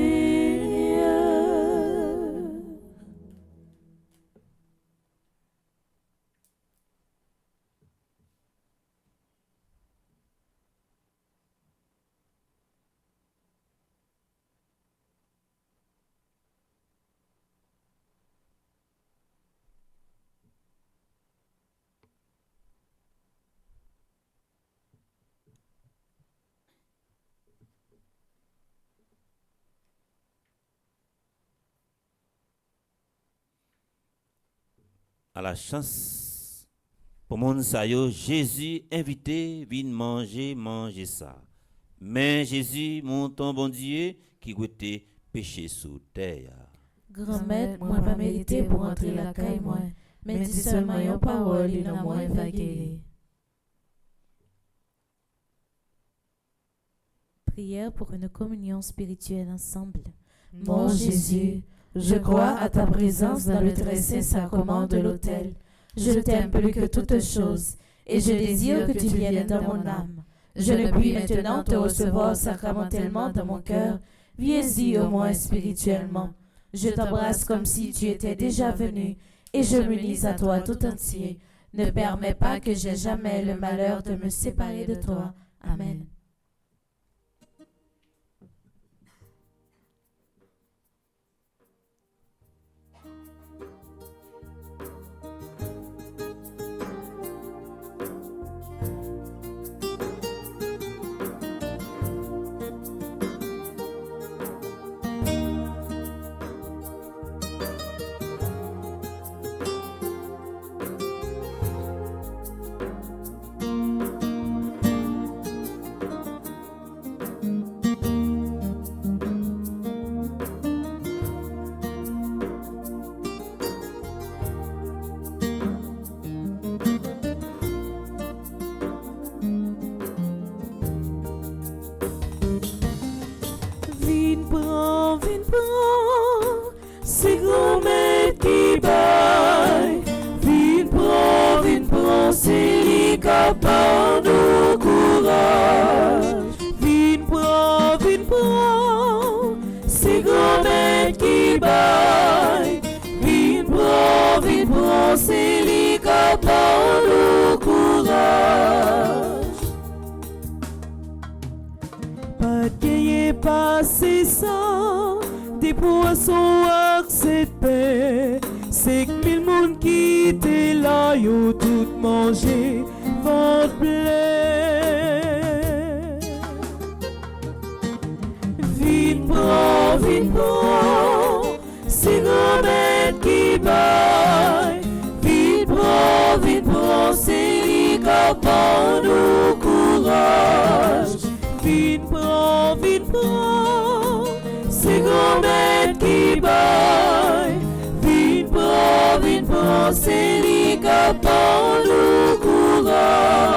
À la chance, pour mon sayo, Jésus invité, vient manger ça. Mais Jésus, mon ton bon Dieu, qui goûtait péché sous terre. Grand-mère, moi pas mérité pour entrer la caille, moi, mais dis seulement une parole, il n'a moins vagué. Prière pour une communion spirituelle ensemble. Mon Jésus, je crois à ta présence dans le très saint sacrement de l'autel. Je t'aime plus que toute chose, et je désire que tu viennes dans mon âme. Je ne puis maintenant te recevoir sacramentellement dans mon cœur. Viens-y au moins spirituellement. Je t'embrasse comme si tu étais déjà venu, et je m'unis à toi tout entier. Ne permets pas que j'aie jamais le malheur de me séparer de toi. Amen. C'est grand-mère qui baille. Vine prend, c'est lui capable nous courir. c'est lui qui apporte le courage. Pas de gagner, pas c'est ça, des poissons avec cette paix. C'est que 1000 monde qui étaient là, yo tout mangé, ventre plein. Vite prends, c'est grand-mère qui baille. Vite prends, c'est lui qui apporte le courage. Vite prends, c'est grand-mère qui baille. Vite prends, c'est lui qui apporte le courage.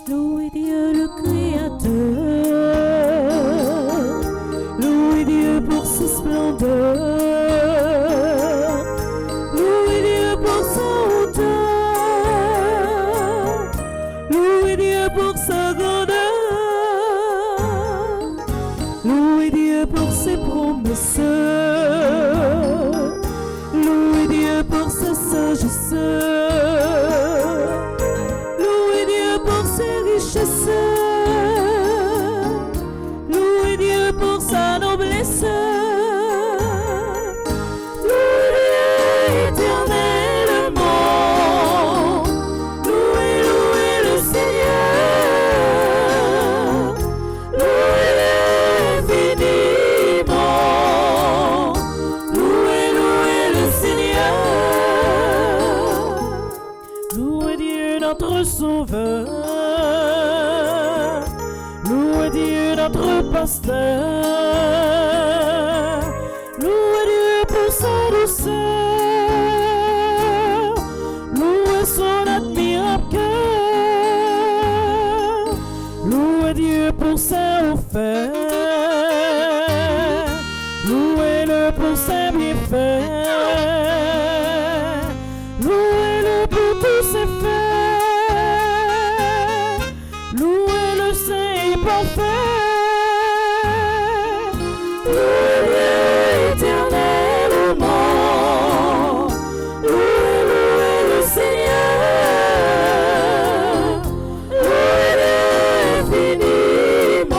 Louez Dieu le Créateur, louez Dieu pour ses splendeurs, louez Dieu pour sa hauteur, louez Dieu pour sa grandeur, louez Dieu pour ses promesses, louez Dieu pour sa sagesse. Louez Dieu pour sa noblesse, louez éternellement, louez le Seigneur, louez infiniment, louez le Seigneur, louez Dieu notre Sauveur. Louez Dieu notre pasteur, louez Dieu pour sa douceur, louez son admirable cœur, louez Dieu pour sa offert, louez-le pour sa bienfaits, louez-le pour tous ses faits, louez-le Saint parfait. Louez éternellement, louez le Seigneur, louez infiniment,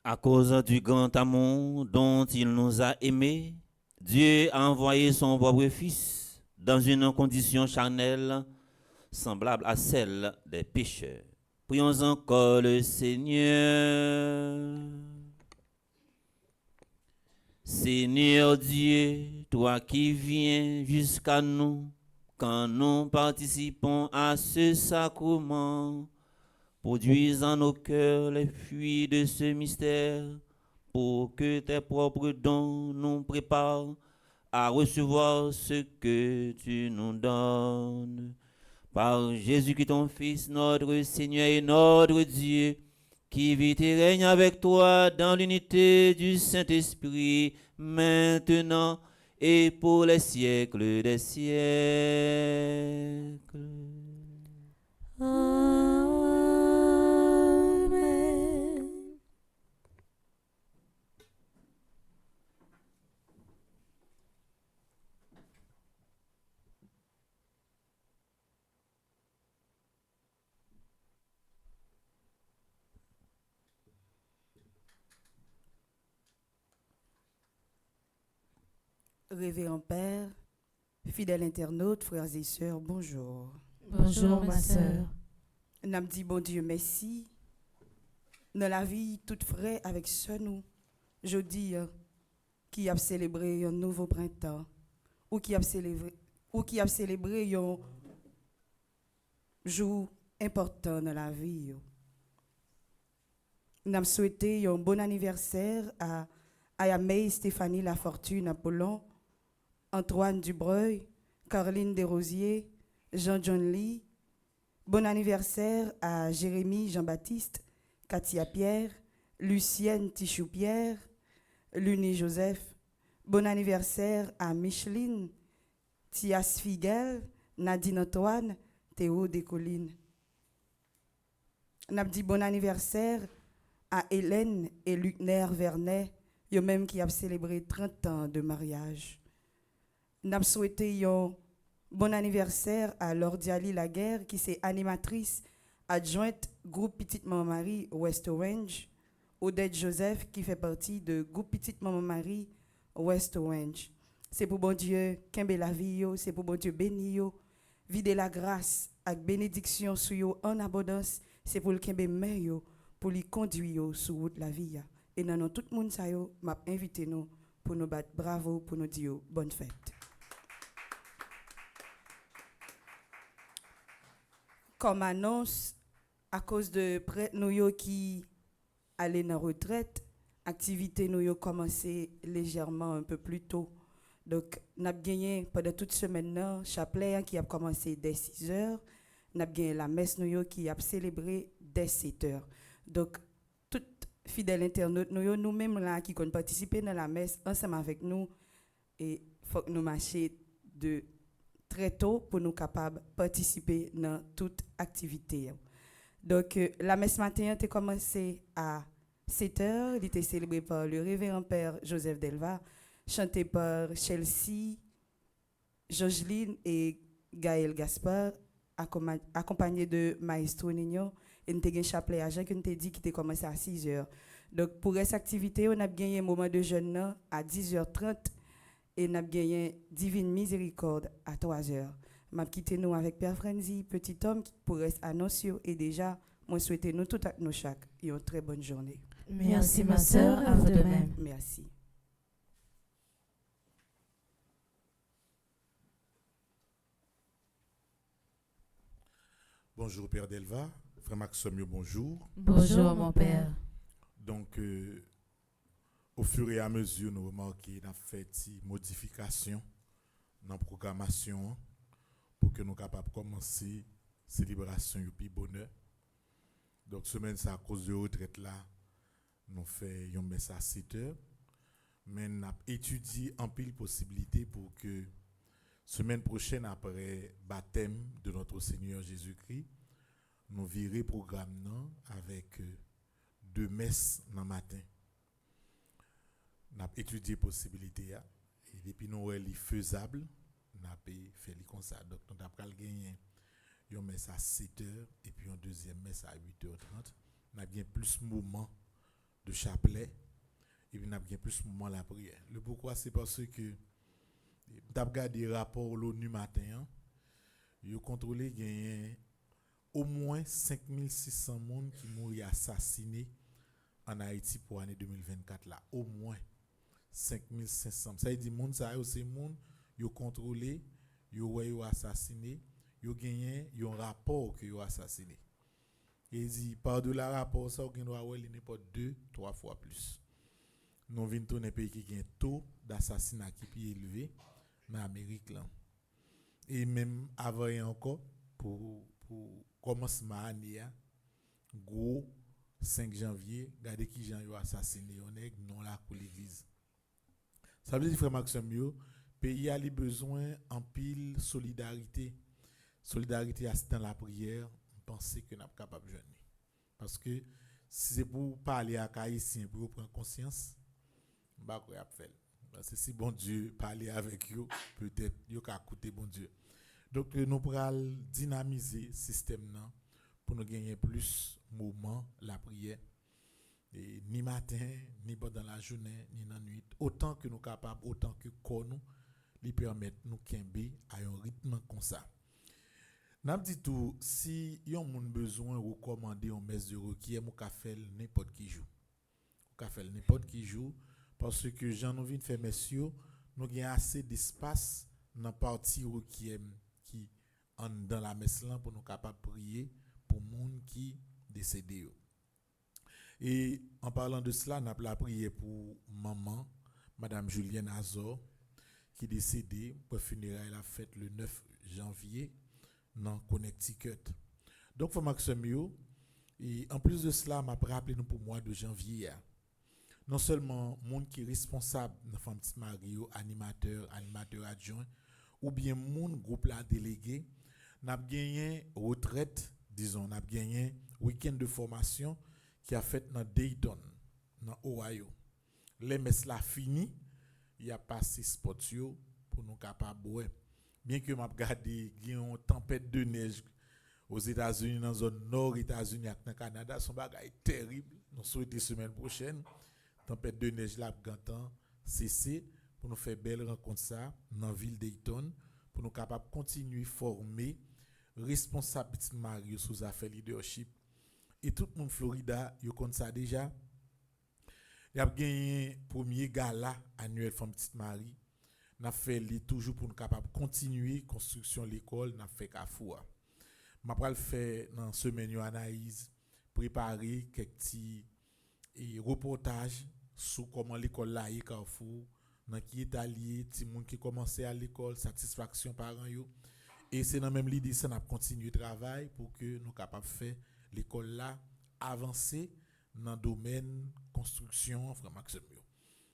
À cause du grand amour dont il nous a aimés, Dieu a envoyé son propre Fils dans une condition charnelle semblable à celle des pécheurs. Prions encore le Seigneur. Seigneur Dieu, toi qui viens jusqu'à nous quand nous participons à ce sacrement, produis en nos cœurs les fruits de ce mystère pour que tes propres dons nous préparent à recevoir ce que tu nous donnes. Par Jésus-Christ, ton Fils, notre Seigneur et notre Dieu, qui vit et règne avec toi dans l'unité du Saint-Esprit, maintenant et pour les siècles des siècles. Amen. Révérend Père, fidèle internaute, frères et sœurs, bonjour. Bonjour ma sœur. N'a dit bon Dieu merci. Dans la vie toute frais avec ce nous, jeudi qui a célébré un nouveau printemps ou qui a célébré un jour important dans la vie. N'a souhaité un bon anniversaire à Ayamé, Stéphanie Lafortune, Apollon, Antoine Dubreuil, Caroline Desrosiers, Jean-John Lee. Bon anniversaire à Jérémy Jean-Baptiste, Katia Pierre, Lucienne Tichou-Pierre, Luni Joseph. Bon anniversaire à Micheline, Thias Figuel, Nadine Antoine, Théo Descollines. N'a dit bon anniversaire à Hélène et Lucner Vernet, eux même qui a célébré 30 ans de mariage. N'a souhaité un bon anniversaire à Lordiali Laguerre, qui est animatrice adjointe groupe Petite Maman Marie West Orange. Odette Joseph, qui fait partie de groupe Petite Maman Marie West Orange. C'est pour bon Dieu kembe la vie, c'est pour bon Dieu béni yo, vide la grâce avec bénédiction sur yo en abondance, c'est pour le kembe mer yo, pour lui conduire sur route la vie. Et dans tout le monde ça yo, m'a invité nous pour nous battre bravo, pour nous dire bonne fête. Comme annonce, à cause de prêtre nous qui allaient en retraite, activité nous commencé légèrement un peu plus tôt. Donc, nous avons gagné pendant toute semaine, chapelet qui a commencé dès 6 heures. Nous avons gagné la messe nous qui a célébré dès 7 heures. Donc, tout fidèle internaute, nous-mêmes là qui ont participé dans la messe, ensemble avec nous, et il faut que nous marchions de très tôt pour nous capables de participer dans toute activité. Donc, la messe matin a commencé à 7 heures. Il était célébré par le révérend Père Joseph Delva, chanté par Chelsea, Jogeline et Gaël Gaspard, accompagné de Maestro Nino. Et nous avons un chapelet à Jean qui nous a dit qu'il était commencé à 6 heures. Donc, pour cette activité, on a gagné un moment de jeûne à 10h30 et on a gagné Divine Miséricorde à 3h. Je vais quitter nous avec Père Frenzy, petit homme, pour annoncer. Et déjà, moi souhaite nous tout à nous chaque une très bonne journée. Merci ma sœur, à vous de même. Merci. Bonjour Père Delva, Frère Maxime, bonjour. Bonjour mon père. Donc, au fur et à mesure, nous remarquons qu'on a fait des modifications dans la programmation pour que nous soyons capables de commencer la célébration du bonheur. Donc, semaine, c'est à cause de la retraite là, nous faisons un message à 7 heures. Mais nous avons étudié en pile possibilité pour que semaine prochaine, après baptême de notre Seigneur Jésus-Christ, nous virer programme avec 2 messes dans le matin. Nous avons étudié la possibilité. Et depuis nous avons faisable, nous avons fait comme ça. Donc, nous avons gagné une messe à 7h et puis une deuxième messe à 8h30. Nous avons plus de moments de chapelet et puis n'a bien plus moment la prière. Le pourquoi c'est parce que t'as regardé rapport l'ONU matin, hein, yo contrôlé gagné au moins 5600 personnes qui mourent assassinés en Haïti pour l'année 2024 là, au moins 5500. Ça veut dire monde ça c'est monde yo contrôlé, yo assassiné, yo gagné un rapport que yo assassiné. Et dit par de la rapport ça on doit ouais n'importe 2-3 fois plus. Nous venons tourner pays qui a un taux d'assassinat qui est élevé dans l'Amérique là. Et même avant encore pour commencement année gros 5 janvier, regardez qui gens yo assassiné on est non là pour l'église. Ça veut dire frère Maxime yo, pays a besoin en pile solidarité. Solidarité dans la prière, penser que n'a pas capable joindre. Parce que si c'est pour parler à Haïtien pour prendre conscience, bah quoi a fait. Parce que si bon Dieu parler avec vous, peut-être yo ka écouter bon Dieu. Donc nous pral dynamiser système là pour nous gagner plus moment la prière. Et ni matin, ni pendant la journée, ni dans la nuit, autant que nous capables, autant que nous lui permettre nous kembe à un rythme comme ça. N'a dit tout si yon moun besoin recommander un messe de requiem ou ka faire n'importe qui joue. Ou ka faire n'importe qui joue parce que Jean nous vient faire messieurs, nous avons assez d'espace dans partie requiem qui en dans la messe là pour nous capable prier pour moun qui décédé. Et en parlant de cela, nous avons prié pour maman, Madame Julienne Azor, qui est décédée pour funérailles la fête le 9 janvier dans Connecticut. Donc, faut Maxime, et en plus de cela, m'a rappelé nous pour le mois de janvier. Non seulement monde qui est responsable dans Femme Petite Marie, animateur adjoint, ou bien monde groupe là délégué, n'a gagné retraite, disons, n'a gagné week-end de formation qui a fait dans Dayton, dans Ohio. Les messes là fini, il y a passé spotio pour nous capables. Bien que m'a regardé une tempête de neige aux États-Unis, dans la zone nord États-Unis et dans Canada, son bagage terrible. Nous souhaitons semaine prochaine, tempête de neige là gantan cesser pour nous faire belle rencontre ça dans la ville Dayton pour nous capables continuer former responsable Petite Marie sous affaires leadership. Et tout le monde Florida, yo connaît ça déjà. Il y a gagné premier gala annuel Femme Petite Marie. N'a fait toujours pour nous capable continuer construction l'école, n'a fait Kafoua. M'a pral fait dans semaine yo analyse, préparer quelques petits reportages sur comment l'école là est Carrefour, dans qui est allié, ti moun qui commençait à l'école, satisfaction parents yo. Et c'est dans même l'idée ça n'a continuer travail pour que nous capable faire l'école là avancer dans domaine construction frère Maxime.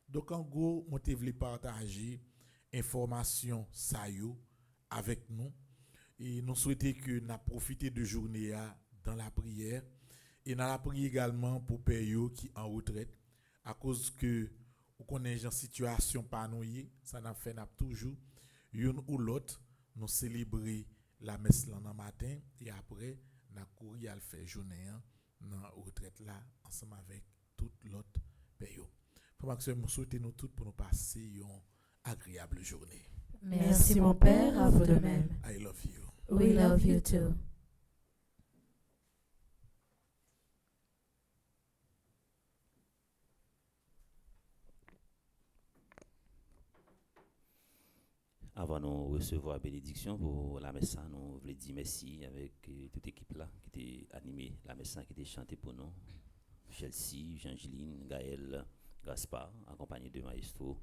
Donc en gros, moi te voulais partager information ça yo avec nous et nous souhaitons que nous profiter de journée dans la prière et dans la prière également pour père qui en retraite à cause que ou connaît en situation pas nous ça n'a fait n'a toujours une ou l'autre nous célébrer la messe là dans matin et après n'a courir à faire journée dans retraite là ensemble avec tout l'autre père. Pour Maxime, nous souhaitons nous tous pour nous passer une agréable journée. Merci mon Père, à vous de même. I love you. We love you too. Avant de recevoir la bénédiction pour la messe, nous voulons dire merci avec toute l'équipe là qui était animée, la messe qui était chantée pour nous. Chelsea, Jean-Giline, Gaël, Gaspard, accompagné de Maestro,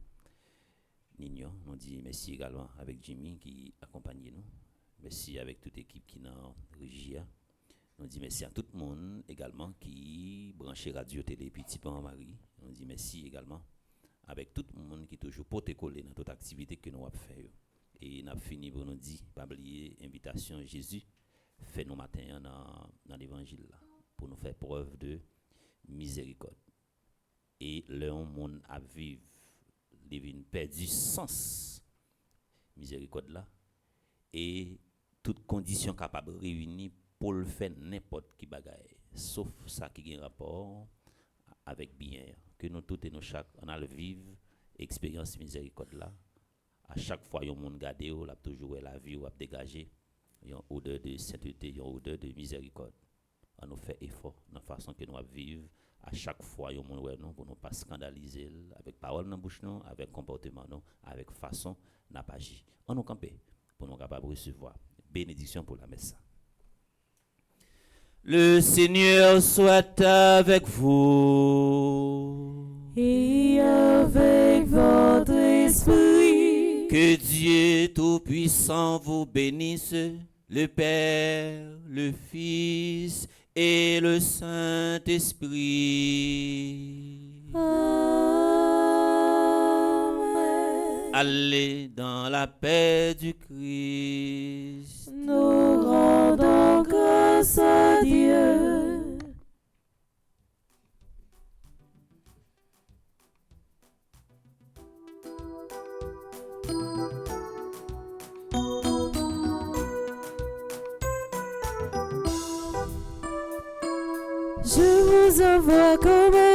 Nino. Nous disons merci également avec Jimmy qui accompagne nous. Merci avec toute l'équipe qui est dans Régia. Nous disons merci à tout le monde également qui branche radio télé Petit Pan Marie. Nous disons merci également avec tout le monde qui est toujours porté collé dans toute activité que nous avons fait. Et nous avons fini pour nous dire, pas oublier l'invitation Jésus fait nous matin dans l'évangile pour nous faire preuve de miséricorde. Et le monde à vivre, il perdu sens miséricorde là et toutes conditions capables réunies pour le faire n'importe qui bagaille sauf ça qui a un rapport avec bien. Que nous tous et nous chaque, on a le vivre expérience miséricorde là. À chaque fois, il y a un monde gardé, on a toujours la vie, on a dégagé. Il y a une odeur de sainteté, il y a une odeur de miséricorde. On nous fait effort dans la façon que nous vivons. À chaque fois, il y a un monde nous pour ne pas scandaliser avec parole dans la bouche, avec comportement, avec façon n'a pas agi. On nous campe pour nous capables de recevoir. Bénédiction pour la messe. Le Seigneur soit avec vous. Et avec votre esprit. Que Dieu Tout-Puissant vous bénisse, le Père, le Fils et le Saint-Esprit. Amen. Allez dans la paix du Christ. Nous rendons grâce à Dieu. Je vous envoie comme